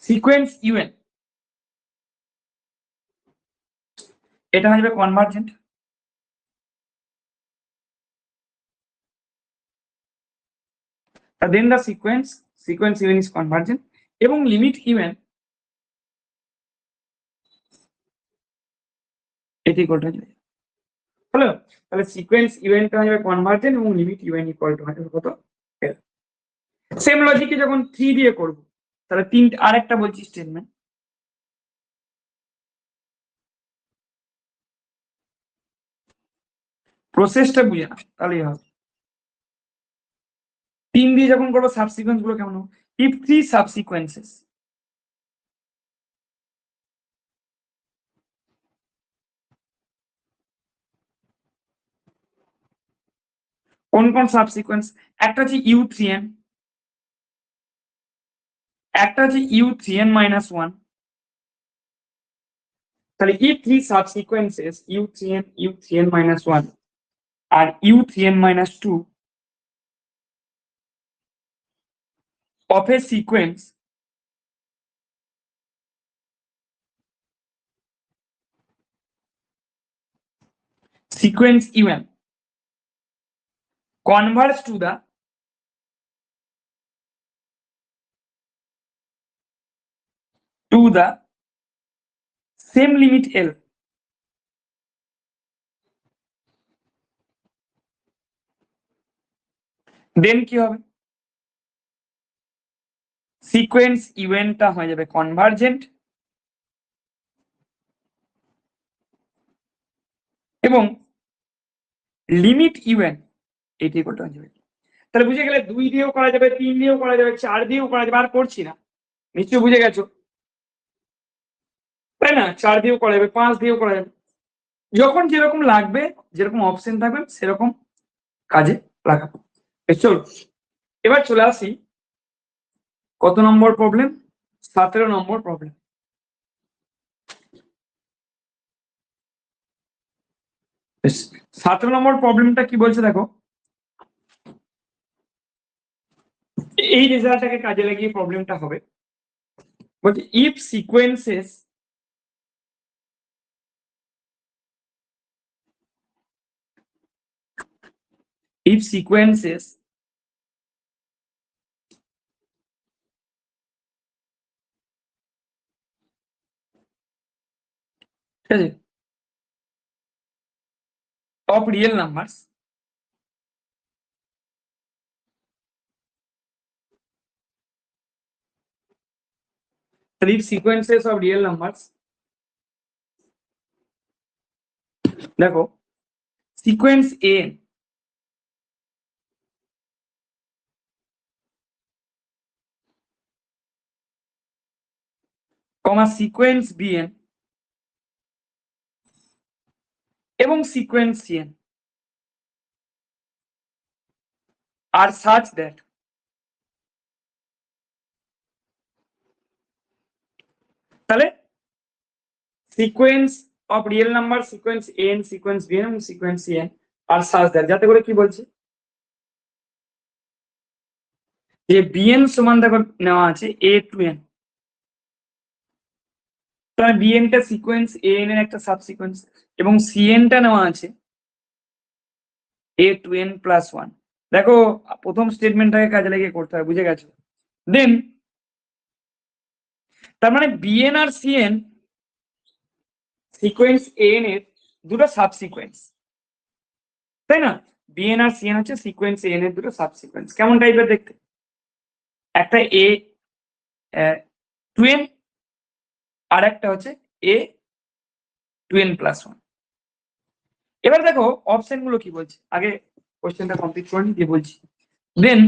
sequence u n এটা হয়ে যাবে convergent. Then the sequence u n is convergent এবং লিমিট ইউএন এটি ইকুয়াল টু হয়ে হলো। তাহলে সিকোয়েন্স ইউএনটা হয়ে যাবে কনভার্জেন্ট এবং লিমিট ইউএন ইকুয়াল টু হয়ে যাবে কত। সেম লজিকে যখন 3 দিয়ে করব তাহলে আরেকটা বলছি স্টেটমেন্ট, প্রসেসটা বুঝে না তাহলেই হবে। 3 দিয়ে যখন করবো সাবসিকোয়েন্স গুলো কেমন হবে, ইফ 3 সাবসিকোয়েন্সেস কোন কোন সাবসিকোয়েন্স, একটা হচ্ছে U3n, একটা হচ্ছে U3n - 1, তাহলে if 3 সাবসিকোয়েন্সেস U3n - 1 R U3n - 2 of a sequence un converge to the same limit L, then কি হবে, সিকোয়েন্স ইভেন্টটা হয়ে যাবে কনভার্জেন্ট এবং লিমিট ইউএন এটি করতে হয়ে যাবে। তাহলে বুঝে গেলে 2 দিয়েও করা যাবে, 3 দিয়েও করা যাবে, 4 দিয়েও করা যাবে, আর করছি না, নিশ্চয়ই বুঝে গেছো তাই না। 4 দিয়েও করা যাবে, 5 দিয়েও করা যাবে, যখন যেরকম লাগবে, যেরকম অপশন থাকবে সেরকম কাজে লাগাবো। চলো এবার চলে আসি কত নম্বর প্রবলেম, 17 নম্বর প্রবলেম। বেশ, 17 নম্বর প্রবলেমটা কি বলছে দেখো, এই রেজাল্টটাকে কাজে লাগিয়ে প্রবলেমটা হবে। বলছে ইফ সিকোয়েন্সেস ঠিক আছে of real numbers if sequences of real numbers দেখো sequence a comma sequence bn এবং সিকোয়েন্স cn আর such that তাহলে sequence of real number sequence an sequence bn এবং সিকোয়েন্স cn আর such that যাতে করে কি বলছে যে bn সমান দেখো নেওয়া আছে a to n, তাহলে bn টা সিকোয়েন্স an এর একটা সাবসিকোয়েন্স এবং cn টা নেওয়া আছে a to n + 1। দেখো প্রথম স্টেটমেন্টটাকে কাজে লাগিয়ে করতে হবে, বুঝে গেছো। দেন তার মানে bn আর cn সিকোয়েন্স an এর দুটো সাবসিকোয়েন্স, তাই না। bn আর cn হচ্ছে সিকোয়েন্স an এর দুটো সাবসিকোয়েন্স, কেমন টাইপের দেখতে, একটা a to n আর একটা হচ্ছে a to n + 1। এবার দেখো অপশন গুলো কি বলছে, আগে কোশ্চেনটা কমপ্লিট করে নি দিয়ে বলছি। Then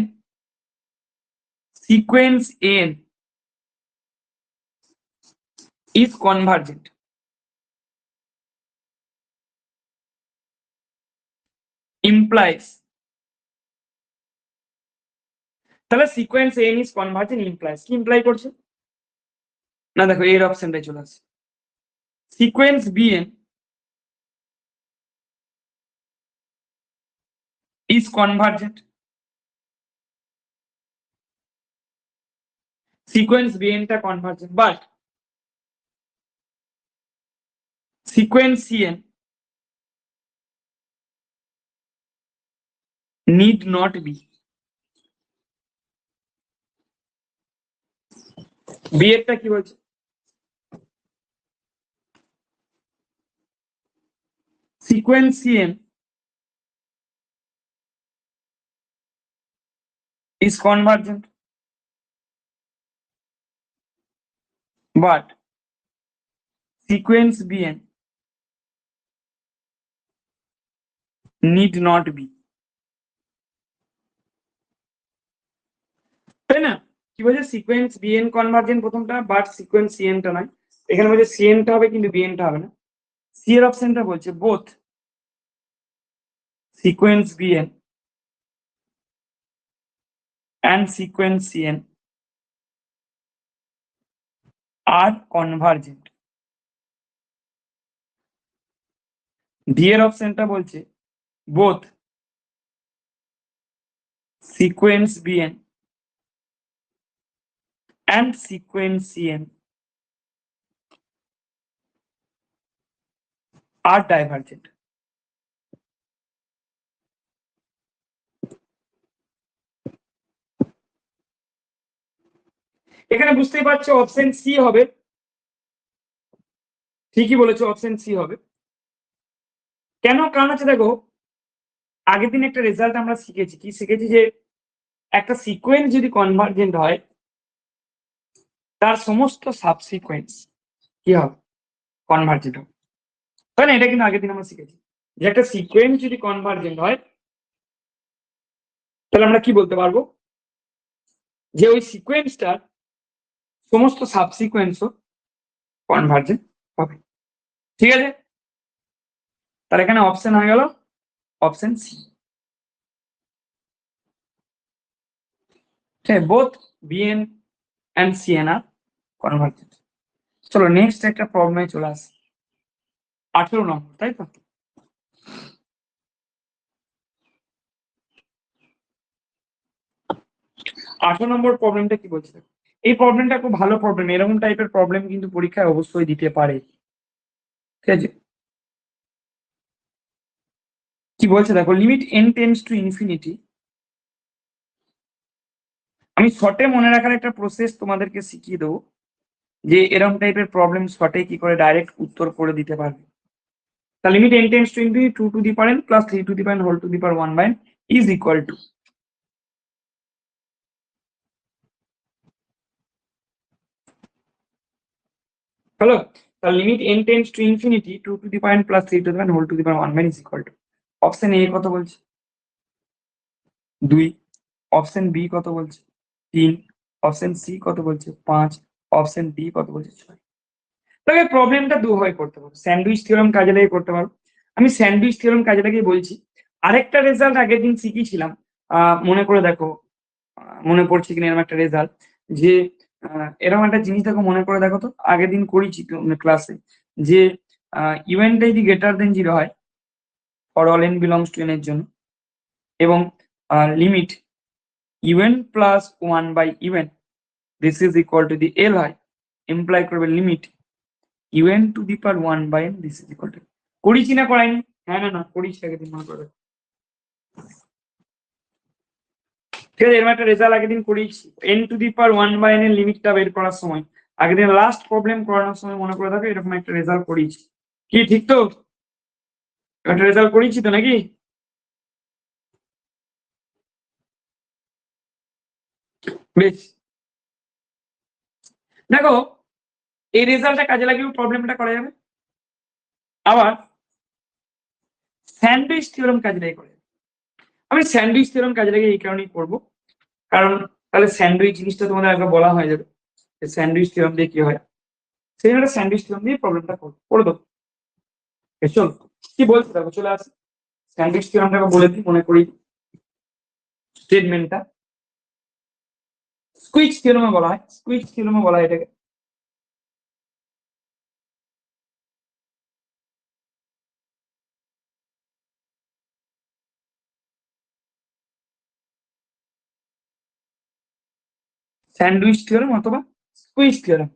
sequence an is convergent implies, তাহলে sequence an is convergent implies কি ইমপ্লাই করছে না, দেখো এর অপশনটাই চলে আসছে sequence bn is convergent sequence বিএনটা convergent, but sequence c n need not be. B এরটা কি বলছে? Sequence c n is convergent, but sequence bn need not be. তাই না? কি বলছে? সিকোয়েন্স বিএন কনভার্জেন্ট প্রথমটা, বাট সিকোয়েন্স সিএনটা নয়। এখানে বলছে সিএনটা হবে কিন্তু বিএনটা হবে না। সি এর অপশনটা বলছে both sequence b n and sequence cn are convergent. D এর অপশনটা বলছে both sequence bn and sequence cn are divergent. এখানে বুঝতেই পারছো অপশন সি হবে। ঠিকই বলেছো, অপশন সি হবে। কেন? কারণ হচ্ছে দেখো, আগের দিন একটা রেজাল্ট আমরা শিখেছি, কি শিখেছি? যে একটা সিকোয়েন্স যদি কনভার্জেন্ট হয় তার সমস্ত সাবসিকোয়েন্স কি হবে? কনভার্জেন্ট হবে, তাই না? এটা কিন্তু আগের দিন আমরা শিখেছি যে একটা সিকোয়েন্স যদি কনভার্জেন্ট হয় তাহলে আমরা কি বলতে পারবো? যে ওই সিকোয়েন্সটার সমস্ত সাবসিকোয়েন্সও কনভার্জেন্ট হবে। ঠিক আছে? তার এখানে অপশন হয়ে গেল অপশন সি। ঠিক, both b n and c n are convergent. চলো নেক্সট একটা প্রবলেমে চলে আসি। 18 নম্বর, তাই তো? 18 নম্বর প্রবলেমটা কি বলছে? এই প্রবলেমটা খুব ভালো প্রবলেম। এরকম টাইপের প্রবলেম কিন্তু পরীক্ষায় অবশ্যই দিতে পারে। ঠিক আছে? কি বলছে দেখো, limit n tends to infinity. আমি শর্টে মনে রাখার একটা প্রসেস তোমাদেরকে শিখিয়ে দেবো, যে এরকম টাইপের প্রবলেম শর্টে কি করে ডাইরেক্ট উত্তর করে দিতে পারবে। The limit n tends to infinity 2 to the power n plus 3 to the power n whole to the power 1 by n is equal to. হলো? The limit n tends to infinity 2 to the power n plus 3 to the power n whole to the power 1 by n is equal to. Option A কত বলছে? 2। Option B কত বলছে? 3। Option C কত বলছে? 5। Option D কত বলছে? 6। তবে প্রবলেমটা দুভাবে করতে পারো। স্যান্ডউইচ থিওরেম কাজে লাগিয়ে করতে পারো। আমি স্যান্ডউইচ থিওরেম কাজে লাগিয়ে বলছি। আরেকটা রেজাল্ট আগের দিন শিখিয়েছিলাম, মনে করে দেখো, মনে পড়ছে কিনা এরকম একটা রেজাল্ট, যে এরকম একটা জিনিস দেখো, মনে করে দেখো তো, আগের দিন করেছি ক্লাসে, যে ইভেন্টটা যদি গ্রেটার দেন 0 হয় for all n belongs to n এর জন্য, এবং limit even plus 1 by even this is equal to the L হয়, ইমপ্লাই করবে limit even to the power 1 by n this is equal to. করেছি না করাইনি? হ্যাঁ না করেছি আগের দিন, মনে করে। ঠিক আছে, এরকম একটা রেজাল্ট আগের দিন করিয়েছি, n to the power 1 by n এর লিমিটটা বের করার সময়। আগের দিন লাস্ট প্রবলেম করানোর সময় মনে করে থাকো, এরকম একটা রেজাল্ট করিয়েছি। কি ঠিক তো? একটা রেজাল্ট করিয়েছি তো নাকি? বেশ, দেখো এই রেজাল্টটা কাজে লাগিয়েও প্রবলেমটা করা যাবে। আবার স্যান্ডউইচ থিওরেম কাজে লাগিয়ে করে। আমি স্যান্ডউইচ থিওরেম কাজে লাগিয়ে এই কারণেই করবো, কারণ তাহলে স্যান্ডউইচ জিনিসটা তোমাদের একবার বলা হয়ে যাবে, স্যান্ডউইচ থিওরেম দিয়ে কি হয়। সেই জন্য স্যান্ডউইচ থিওরেম দিয়ে প্রবলেমটা করে দেবো। চল, কি বলছো দেখো, চলে আসি স্যান্ডউইচ থিওরেমটাকে বলে দিই, মনে করি স্টেটমেন্টটা। স্কুইজ থিওরেমে বলা হয়, স্কুইজ থিওরেমে বলা হয় এটাকে। স্যান্ডউইচ থিওরেম অথবা স্কুইজ থিওরেম।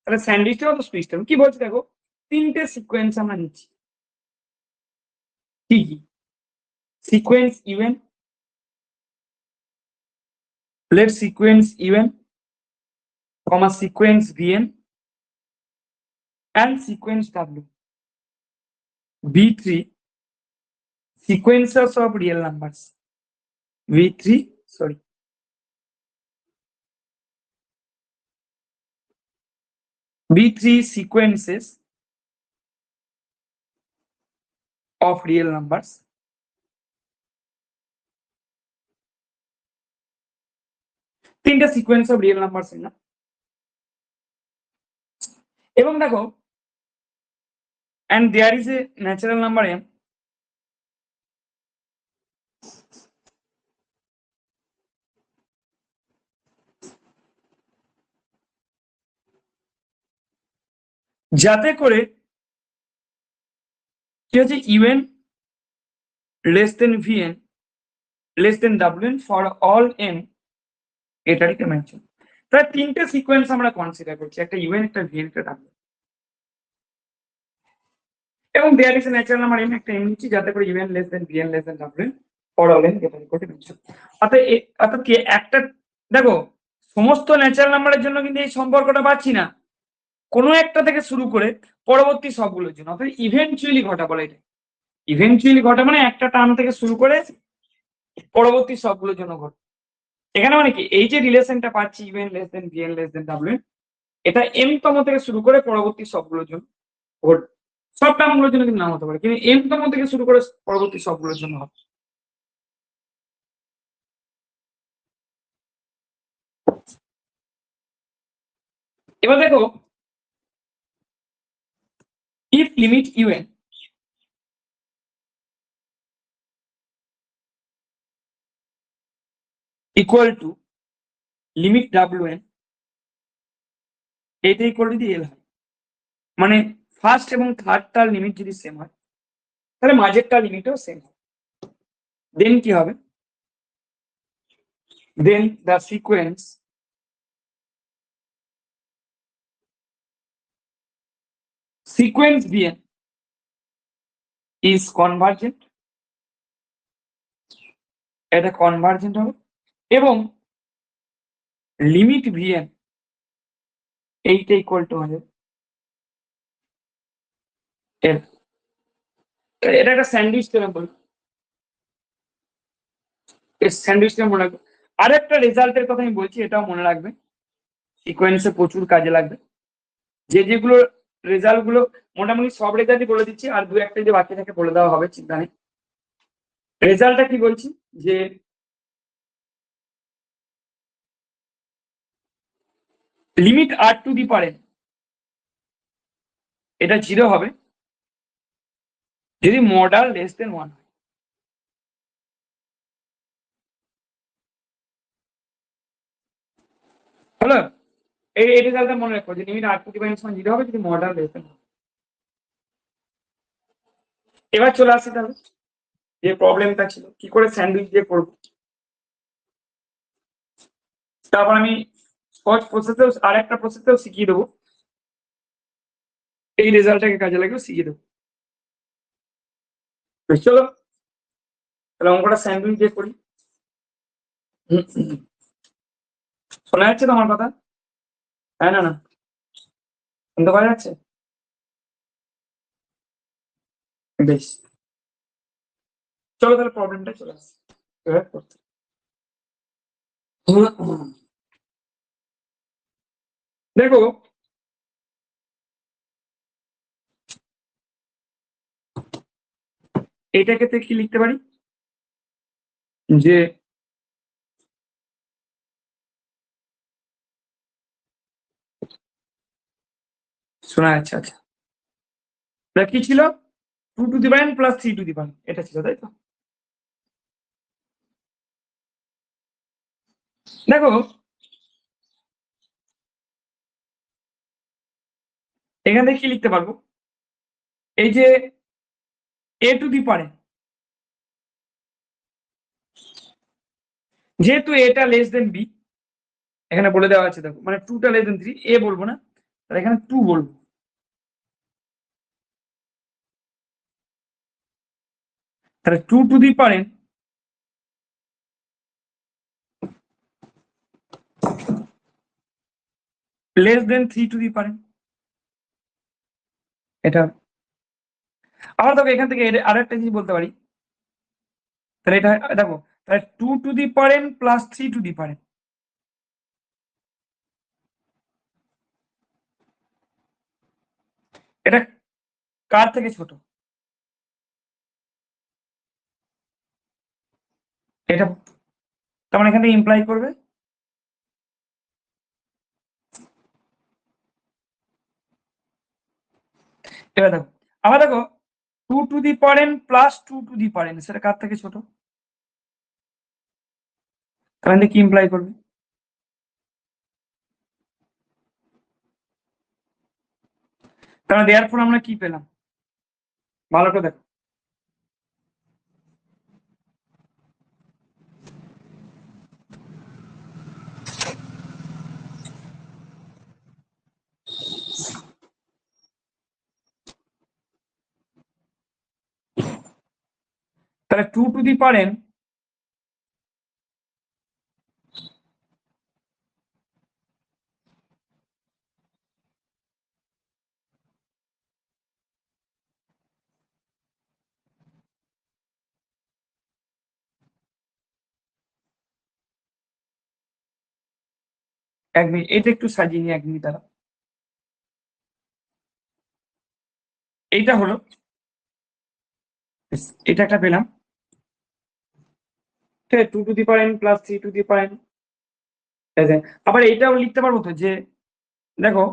তাহলে স্যান্ডউইচ থিওরেম অথবা স্কুইজ থিওরেম কি বলছে দেখো, তিনটে সিকোয়েন্স আমরা নিচ্ছি। কি কি? Sequence even, let sequence even, comma sequence vn and sequence w. V3 sequences of real numbers. V3 sorry. V3 sequences of real numbers. তিনটা সিকোয়েন্স অফ রিয়েল নাম্বারস না। এবং দেখো and there is a natural number m যাতে করে কি হচ্ছে un less than vn less than wn for all n এটারই dimension. তাহলে তিনটে সিকোয়েন্স আমরা কনসিডার করছি, একটা un একটা vn একটা w। এবং there is a natural number m একটা m নিচ্ছি যাতে করে un less than vn less than wn for all n এটা ইকুয়াল টু ডাইমেনশন। অর্থাৎ কি একটা দেখো সমস্ত ন্যাচারাল নাম্বারের জন্য কিন্তু এই সম্পর্কটা পাচ্ছি না, কোনো একটা থেকে শুরু করে পরবর্তী সবগুলোর জন্য, অর্থাৎ ইভেন্চুয়ালি ঘটা বলে এটা। ইভেন্চুয়ালি ঘটা মানে একটা টার্ম থেকে শুরু করে পরবর্তী সবগুলোর জন্য ঘটে। এখানে মানে কি এই যে রিলেশনটা পাচ্ছি even less than VN less than W, এটা এম তম থেকে শুরু করে পরবর্তী সবগুলোর জন্য ঘটবে। সব টার্মগুলোর জন্য কিন্তু নাম হতে পারে, কিন্তু এম তম থেকে শুরু করে পরবর্তী সবগুলোর জন্য হবে। এবার দেখো if limit un equal to limit wn, এটা ইকুয়াল টু এল হয়, মানে ফার্স্ট এবং থার্ড টার লিমিট যদি সেম হয় তাহলে মাঝেরটার লিমিটও সেম হয়। দেন কি হবে, then the sequence vn is convergent, এটা কনভার্জেন্ট হবে এবং লিমিট vn এইটা ইকুয়াল টু হবে এর। এটা একটা স্যান্ডউইচ থিওরেম বলি, এই স্যান্ডউইচ থিওরেম মনে রাখবে। আরেকটা রেজাল্টের কথা আমি বলছি, এটাও মনে রাখবে, সিকোয়েন্সে প্রচুর কাজে লাগবে। যেগুলো রেজাল্ট গুলো মোটামুটি সব রেজাল্টই বলে দিচ্ছি, আর দু একটা যদি বাকি থাকে বলে দেওয়া হবে, চিন্তা নেই। রেজাল্টটা কি বলছি যে লিমিট আর টু দি পারে এটা 0 হবে যদি মডাল লেস দেন 1 হয়। হলো, এই রেজাল্টটা মনে রাখো যে লিমিট আর টু দি পারে 0 হবে যদি মডাল লেস দেন 1। এবার চলে আসছে তাহলে যে প্রবলেমটা ছিল কি করে স্যান্ডউইচ দিয়ে করবো। তারপর আমি সহজ প্রসেসেও আর একটা প্রসেসেও শিখিয়ে দেবো, এই রেজাল্টটাকে কাজে লাগিয়েও শিখিয়ে দেবো। চলো তাহলে অঙ্কটা স্যান্ডউইচ দিয়ে করি। শোনা যাচ্ছে তো আমার কথা? হ্যাঁ না না শুনতে পাওয়া যাচ্ছে? বেশ, চলো তাহলে প্রবলেমটা চলে আসছে এবার করতে। দেখো এটাকে কি লিখতে পারি যে শোনা যাচ্ছে? আচ্ছা এটা কি ছিল, 2 to the power plus 3 to the power, এটা ছিল তাই তো? দেখো এখান থেকে কি লিখতে পারবো, এই যে এ টু দি পারে, যেহেতু এটা লেস দেন বি, এখানে বলে দেওয়া আছে দেখো, মানে 2টা লেস দেন 3, এ বলবো না, তাহলে এখানে 2 বলবো। তাহলে 2 টু দি পারেন লেস দেন 3 টু দি পারেন, এটা। আবার দেখো এখান থেকে আরেকটা জিনিস বলতে পারি, তাহলে এটা দেখো, তাহলে 2 টু দি পারেন প্লাস 3 টু দি পারেন, এটা কার থেকে ছোট? এটা তার মানে এখান থেকে ইমপ্লাই করবে এবার দেখো, আবার দেখো 2 টু দি পারেন প্লাস 2 টু দি পারেন, সেটা কার থেকে ছোট? তাহলে কি ইমপ্লাই করবে? তাহলে দেওয়ার পর আমরা কি পেলাম, ভালো করে দেখো, তাহলে 2 টু দি পারেন এক মিনিট, এটা একটু সাজিয়ে নিই, এক মিনিট দাঁড়া, এইটা হলো, এটা একটা পেলাম, ঠিক আছে, 2 টু দি পারেন প্লাস 3 টু দি পারেন। আবার এইটাও লিখতে পারবো তো, যে দেখো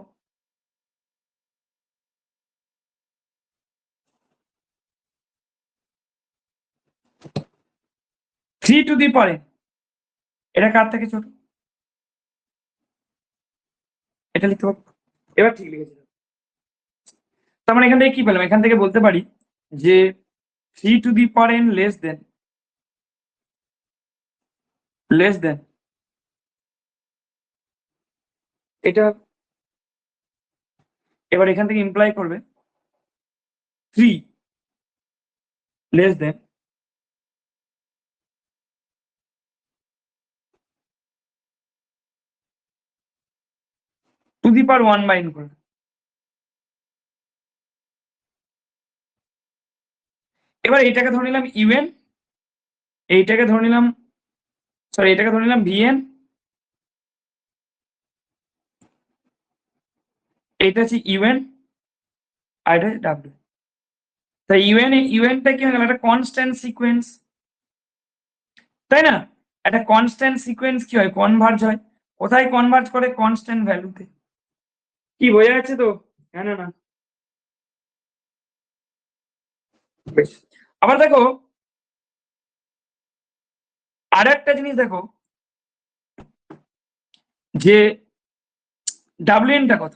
3 টু দি পারেন, এটা কার থেকে ছোট? এটা লিখতে পারবো, এবার ঠিক লিখেছি। তার মানে এখান থেকে কি পেলাম, এখান থেকে বলতে পারি যে 3 টু দি পারেন লেস দেন এটা, এবার এখান থেকে ইমপ্লাই করবে 3 less than two the power 1 বাইন করবে। এবার এইটাকে ধরে নিলাম ইউএন, এইটাকে ধরে নিলাম, সরি এটাকে ধরে নিলাম ভিএন, এটা হচ্ছে ইউএন, আর এটা হচ্ছে ডাব্লিউ। তাই ইউএনটা কি হয়ে গেল, একটা কনস্ট্যান্ট সিকোয়েন্স, তাই না? একটা কনস্ট্যান্ট সিকোয়েন্স কি হয়, কনভার্জ হয়, কোথায় কনভার্জ করে, কনস্ট্যান্ট ভ্যালুতে। কি বোঝা যাচ্ছে তো? হ্যাঁ না না, বেশ। আবার দেখো আর একটা জিনিস দেখো, যে ডাব্লিউএনটা কত,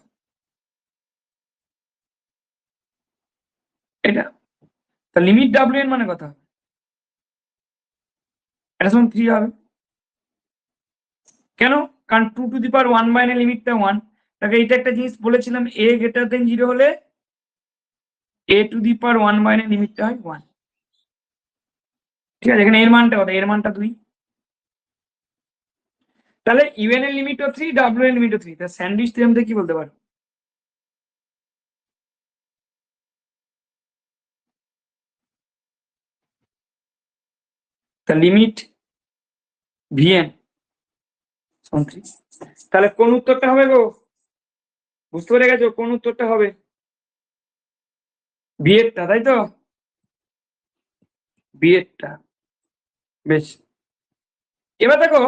এটা, তা লিমিট ডাব্লিউএন মানে কত হবে, এটা সমান 3 হবে। কেন? কারণ 2 টু দি পাওয়ার 1 বাইনের লিমিটটা 1, তাকে এইটা একটা জিনিস বলেছিলাম, এ গ্রেটার দেন 0 হলে এ টু দি পাওয়ার 1 বাইনের লিমিটটা হয় 1, ঠিক আছে, এখানে এর মানটা কত, এর মানটা 2, তাহলে ইউএন এর লিমিটও 3, ডাব্লিউ এর লিমিটও 3, তা স্যান্ডউইচ থিওরেম থেকে কি বলতে পারো, তা লিমিট ভিএন সমান 3, তাহলে কোন উত্তরটা হবে গো, বুঝতে পেরে গেছো কোন উত্তরটা হবে? বি এরটা, তাই তো, বি এরটা। বেশ, এবার দেখো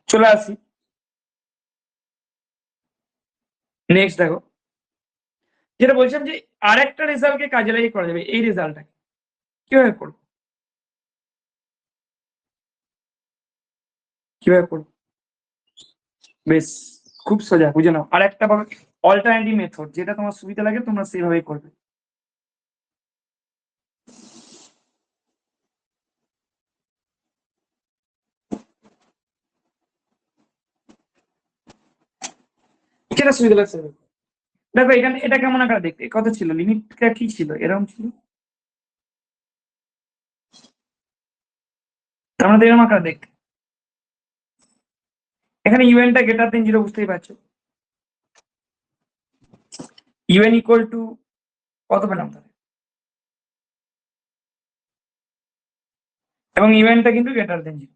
চলে আসি, নেক্সট দেখো, যেটা বলছিলাম যে আরেকটা রেজাল্টকে কাজে লাগিয়ে করা যাবে, এই রেজাল্টটাকে কিভাবে করবো, কিভাবে করবো? বেশ, খুব সোজা, বুঝে নাও। আরেকটা পাবে অল্টারনেটিভ মেথড, যেটা তোমার সুবিধা লাগে তোমরা সেভাবেই করবে। যেটা সুবিধা লাগে সেভাবে। দেখো এখানে এটা কেমন আকার দেখতে, কত ছিল লিমিটটা, কি ছিল, এরকম ছিল, তার মানে এরকম আকার দেখতে। এখানে ইউএনটা গ্রেটার দেন 0, বুঝতেই পারছো। ইউএন ইকুয়াল টু কত পেলাম তাহলে, এবং ইউএনটা কিন্তু গ্রেটার দেন 0।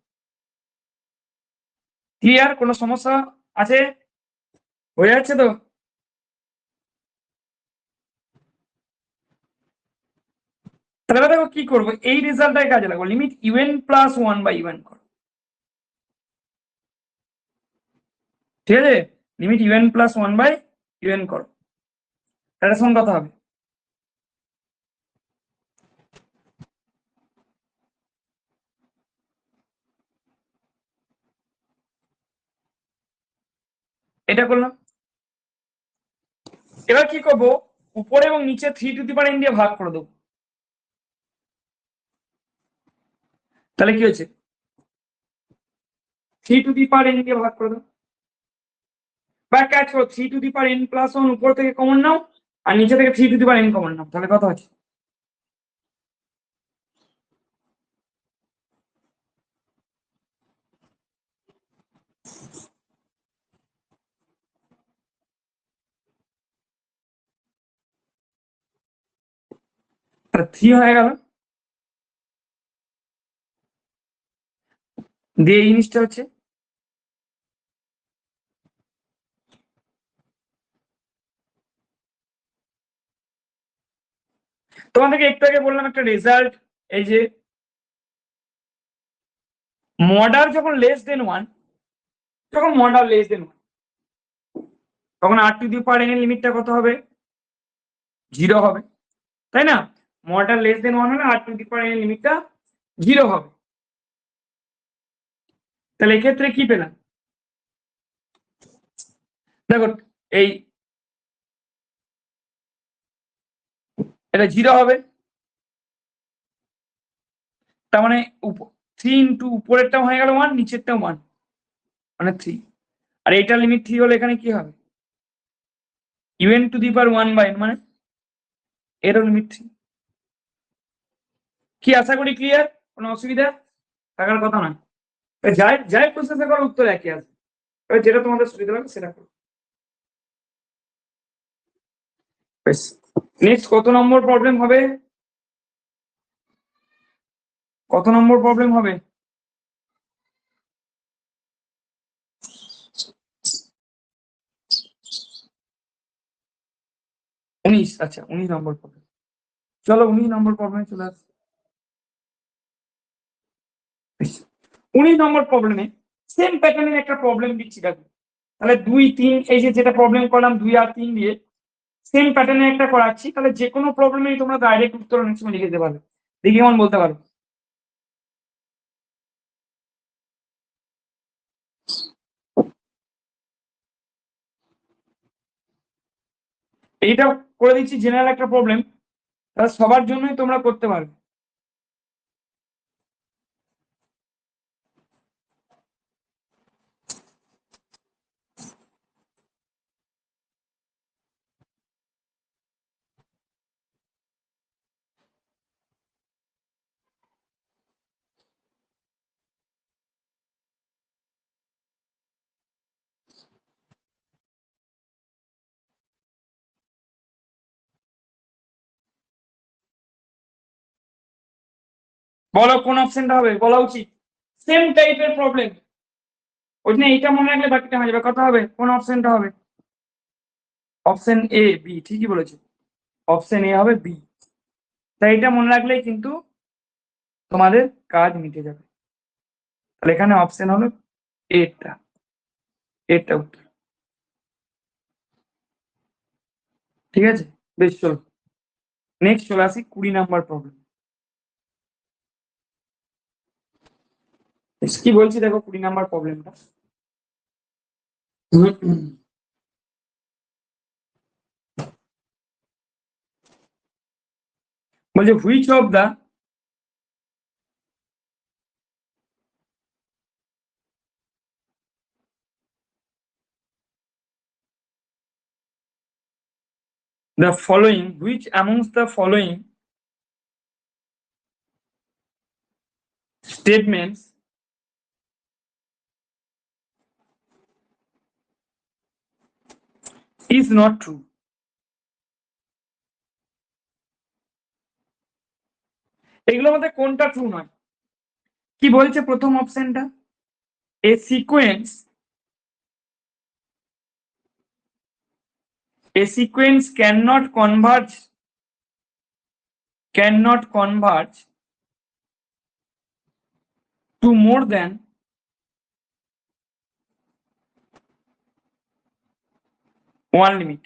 ক্লিয়ার? কোনো সমস্যা আছে? হয়ে যাচ্ছে তো? তাহলে দেখো কি করবো, এই রেজাল্টটাই কাজে লাগবো, লিমিট ইউএন প্লাস 1/un করো। ঠিক আছে, লিমিট ইউএন প্লাস 1/un করো, এটা সমান কত হবে? এটা করলাম। এবার কি করবো, উপরে এবং নিচে 3n দিয়ে ভাগ করে দেবো। তাহলে কি হচ্ছে, 3n দিয়ে ভাগ করে দেবো, বা কাজ করো 3n প্লাস 1 উপর থেকে কমন নাও, আর নিচে থেকে 3n কমন নাও, তাহলে কত হচ্ছে? তাহলে 3 হয়ে গেল। দিয়ে এই জিনিসটা হচ্ছে, তোমাদেরকে একটু আগে বললাম একটা রেজাল্ট, এই যে মডার যখন লেস দেন 1, যখন মডার লেস দেন 1, তখন r⁴n এর লিমিটটা কত হবে? 0 হবে, তাই না? মডার লেস দেন 1 হলে r⁴n এর লিমিটটা 0 হবে। তাহলে এক্ষেত্রে কি পেলাম, দেখো এই এটা 0 হবে, তার মানে 3 ইন্টু উপরেরটাও হয়ে গেল 1, নিচেরটাও 1, মানে 3। আর এইটার লিমিট 3 হলে এখানে কি হবে, un⁴1/n, মানে এরও লিমিট 3। কি আশা করি ক্লিয়ার, কোনো অসুবিধা থাকার কথা নয়। যাই যাই প্রসেসে করো উত্তর একই আসবে, এবার যেটা তোমাদের সুবিধা লাগে সেটা করো। বেশ, নেক্সট কত নম্বর প্রবলেম হবে, কত নম্বর প্রবলেম হবে? 19, আচ্ছা 19 নম্বর প্রবলেম। চলো 19 নম্বর প্রবলেমে চলে আসি। 19 নম্বর প্রবলেমে সেম প্যাটার্নের একটা প্রবলেম দিচ্ছি, দেখো তাহলে 2, 3, এই যে যেটা প্রবলেম করলাম 2 আর 3 দিয়ে সেম প্যাটার্নে একটা করাচ্ছি, তাহলে যে কোনো প্রবলেমেই তোমরা ডাইরেক্ট উত্তর অনেক সময় লিখে দিতে পারবে। দেখি কেমন বলতে পারো। এইটা করে দিচ্ছি জেনারেল একটা প্রবলেম, তাহলে সবার জন্যই তোমরা করতে পারবে। বলো কোন অপশনটা হবে, বলা উচিত। সেম টাইপের প্রবলেম, ওই জন্য এইটা মনে রাখলে বাকিটা হয়ে যাবে। কথা হবে কোন অপশনটা হবে, অপশন এ, বি, ঠিকই বলেছো, অপশন এ হবে বি। তাই এটা মনে রাখলেই কিন্তু তোমাদের কাজ মিটে যাবে। তাহলে এখানে অপশন হলো এটা, এটা উত্তর। ঠিক আছে, বেশ, চলো নেক্সট চলে আসি 20 নাম্বার প্রবলেম। কি বলছি দেখো 20 নাম্বার প্রবলেমটা। বলছে which of the following, which amongst the following statements is not true? এগুলোর মধ্যে কোনটা ট্রু নয়? কি বলছে প্রথম অপশনটা? A sequence cannot converge to more than one limit.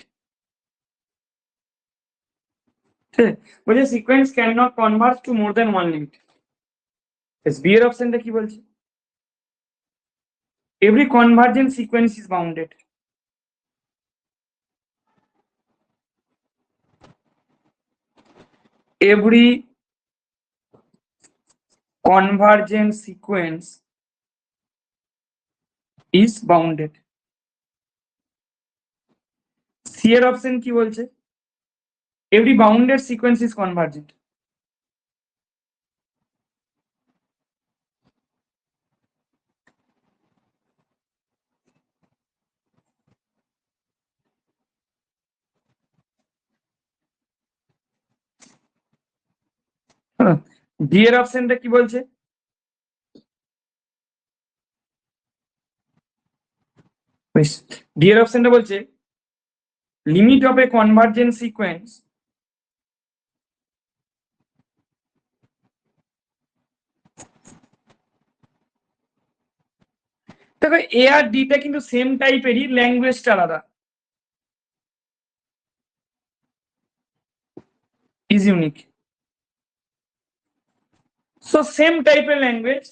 বলছে sequence cannot converge to more than one limit. B এর অপশনটা কি বলছে? Every convergent sequence is bounded. Every convergent sequence is bounded. C এর অপশন কি বলছে? Every bounded sequence is convergent. D এর অপশনটা কি বলছে? ডি এর অপশনটা বলছে limit of a convergent sequence দেখো এ আর ডিটা কিন্তু সেম টাইপেরই, ল্যাঙ্গুয়েজটা আলাদা। Is unique. সো সেম টাইপের ল্যাঙ্গুয়েজ।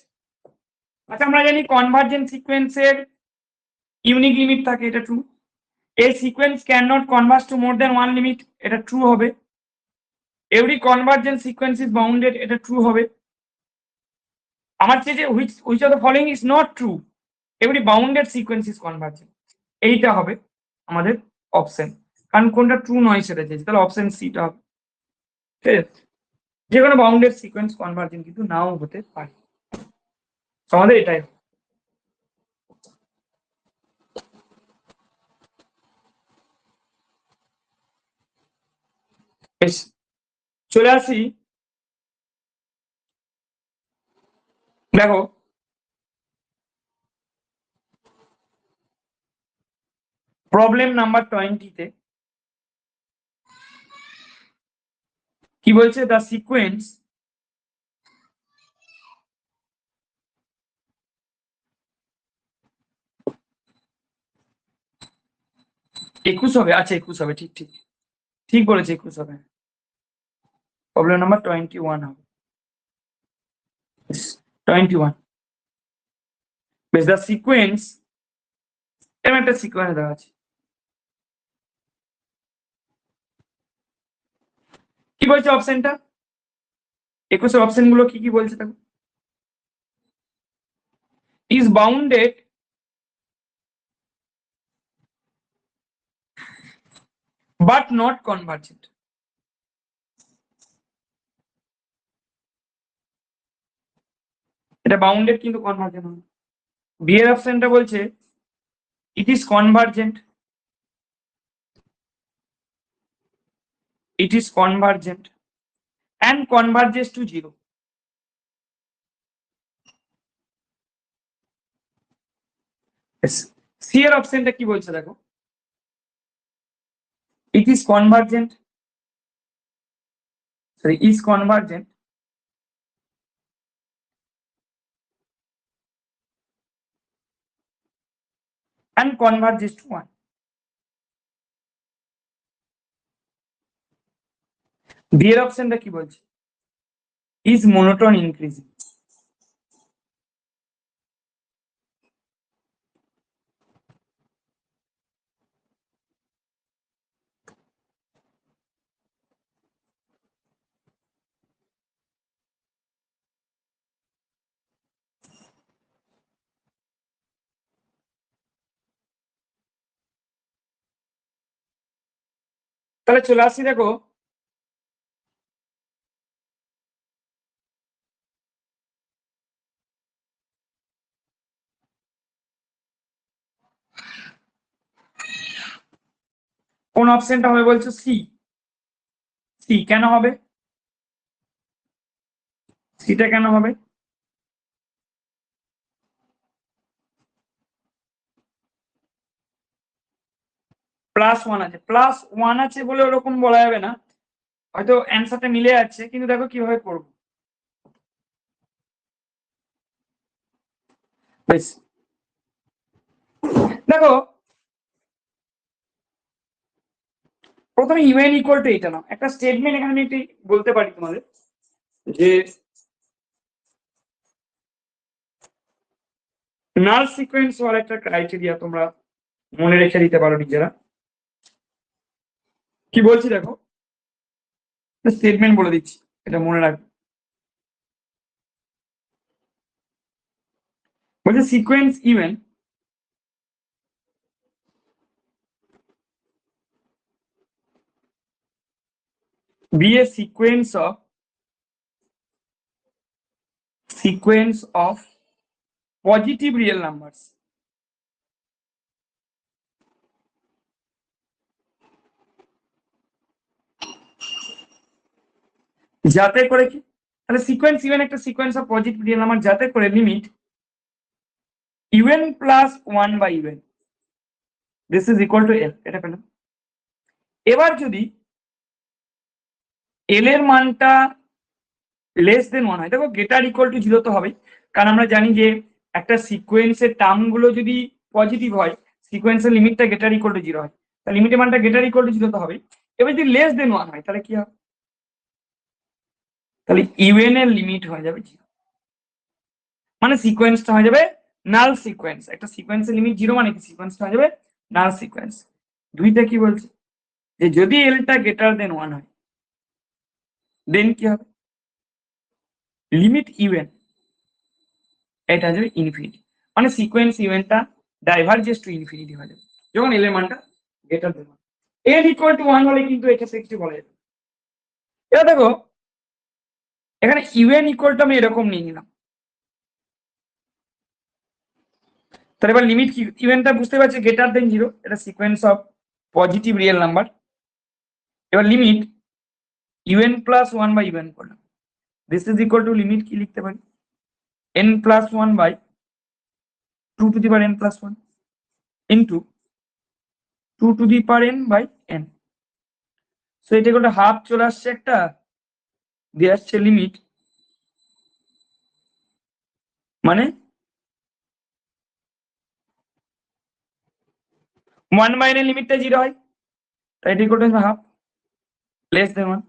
আচ্ছা আমরা জানি কনভার্জেন্ট সিকোয়েন্সের ইউনিক লিমিট থাকে, এটা true. A sequence can not converge to more than one limit, এটা ট্রু হবে। Every convergent sequence is bounded, এটা ট্রু হবে। আমার চেয়ে যে which of the following is not true, every bounded sequence is convergent, এইটা হবে আমাদের অপশন। কারণ কোনটা ট্রু নয় সেটা চেয়েছি, তাহলে অপশন সিটা হবে। ঠিক আছে, যে কোনো বাউন্ডেড সিকোয়েন্স কনভার্জেন্ট কিন্তু নাও হতে পারে। আমাদের এটাই। বেশ, চলে আসি দেখো প্রবলেম নাম্বার 20-তে কি বলছে? দ্য সিকোয়েন্স একুশ হবে। আচ্ছা 21 হবে, ঠিক ঠিক ঠিক বলেছে, 21 হবে। প্রবলেম নাম্বার 21 হবে। 21 বেশ, দ্য সিকোয়েন্স, এরকম একটা সিকোয়েন্স দেওয়া আছে। কি বলছে অপশনটা? 21-এর অপশন গুলো কি কি বলছে দেখো। Is bounded but not convergent. এটা বাউন্ডেড কিন্তু কনভার্জেন্ট হবে। বি এর অপশনটা বলছে it is convergent, it is convergent and converges to zero. Yes. C এর অপশনটা কি বলছে দেখো, it is convergent, sorry, is convergent and converges to one. B এর অপশনটা কি বলছে? Is monotone increasing. তাহলে চলে আসি, দেখো কোন অপশনটা হবে বলছো? সি। সি কেন হবে? সিটা কেন হবে? +1 আছে, +1 আছে বলে ওরকম বলা যাবে না, হয়তো অ্যান্সারটা মিলে যাচ্ছে, কিন্তু দেখো কিভাবে করবো। বেশ, দেখো প্রথমে ইউএন ইকুয়াল টু এটা না, একটা স্টেটমেন্ট এখানে আমি একটি বলতে পারি তোমাদের, যে নাল সিকোয়েন্স হওয়ার একটা ক্রাইটেরিয়া তোমরা মনে রেখে দিতে পারো নিজেরা। কি বলছি দেখো, স্টেটমেন্ট বলে দিচ্ছি, এটা মনে রাখবে। বলছে sequence even be a sequence of positive real numbers যাতে করে কি, তাহলে সিকোয়েন্স ইভেন একটা sequence of positive real number যাতে করে limit un plus 1 by un this is equal to l, এটা পেলাম। এবার যদি l এর মানটা লেস দেন 1 হয়, দেখো গেটার ইকুয়াল টু 0 তো হবেই, কারণ আমরা জানি যে একটা সিকোয়েন্সের টার্ম গুলো যদি পজিটিভ হয়, সিকোয়েন্সের লিমিটটা গেটার ইকুয়াল টু 0 হয়, তাহলে লিমিটের মানটা গেটার ইকুয়াল টু 0 তো হবেই। এবার যদি লেস দেন 1 হয় তাহলে কি হবে? তাহলে ইউএন এর লিমিট হয়ে যাবে 0, মানে সিকোয়েন্সটা হয়ে যাবে নাল সিকোয়েন্স। একটা সিকোয়েন্সের লিমিট 0 মানে কি, সিকোয়েন্সটা হয়ে যাবে নাল সিকোয়েন্স। দুইটা কি বলছে, যে যদি এলটা গ্রেটার দেন 1 হয় দেন কি হবে, লিমিট ইউএন এটা হয়ে যাবে ইনফিনিটি, মানে সিকোয়েন্স ইউএনটা ডাইভারজেস টু ইনফিনিটি হয়ে যাবে যখন এল এর মানটা greater than 1। L equal to 1 হলে কিন্তু এটা সিক্সটি বলা যাবে। এবার দেখো এখানে ইউএন ইকুয়াল টু আমি এরকম নিয়ে নিলাম, তাহলে এবার লিমিট কি, ইভেনটা বুঝতে পারছি গ্রেটার দেন 0, এটা sequence of positive real number. এবার limit un plus 1 by un করলাম, this is equal to limit কি লিখতে পারি, n plus 1 by 2 to the power n plus 1 into 2 to the power n by n। So এটা একটা half চলে আসছে, একটা দিয়ে আসছে লিমিট, মানে 1 বাই n এর লিমিটটা 0 হয়, তাই এটা equal to half less than 1।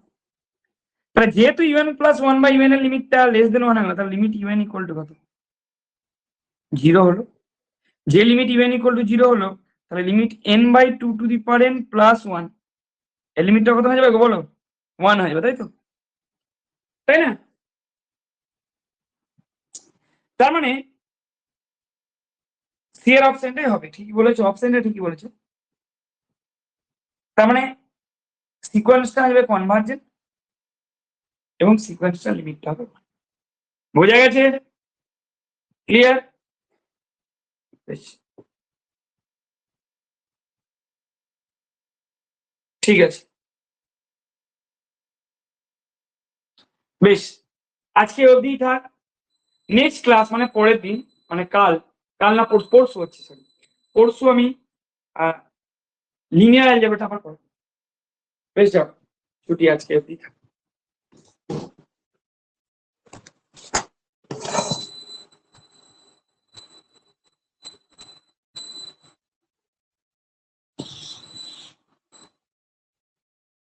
তাহলে যেহেতু un প্লাস 1 বাই un এর লিমিটটা লেস দেন 1 হলো, তাহলে লিমিট un ইকুয়াল টু কত, 0 হলো। যে লিমিট un ইকুয়াল টু 0 হলো, তাহলে limit n by 2 to the power n plus 1 এর লিমিটটা কত হয়ে যাবে বলো, 1 হয়ে যাবে, তাই তো, তাই না? তার মানে সি এর অপশনটাই হবে, ঠিকই বলেছো, অপশনটা ঠিকই বলেছো। তার মানে সিকোয়েন্সটা হবে কনভার্জেন্ট এবং সিকোয়েন্সটা লিমিটটা হবে, বোঝা গেছে? ক্লিয়ার? বেশ, ঠিক আছে, বেশ, আজকে অবধি থাক। নেক্সট ক্লাস মানে পরের দিন, মানে কাল, কাল না পরশু হচ্ছে, সরি পরশু আমি লিনিয়ার অ্যালজেব্রাটা আবার করবো। বেশ, যাও, ছুটি আজকে অবধি থাক।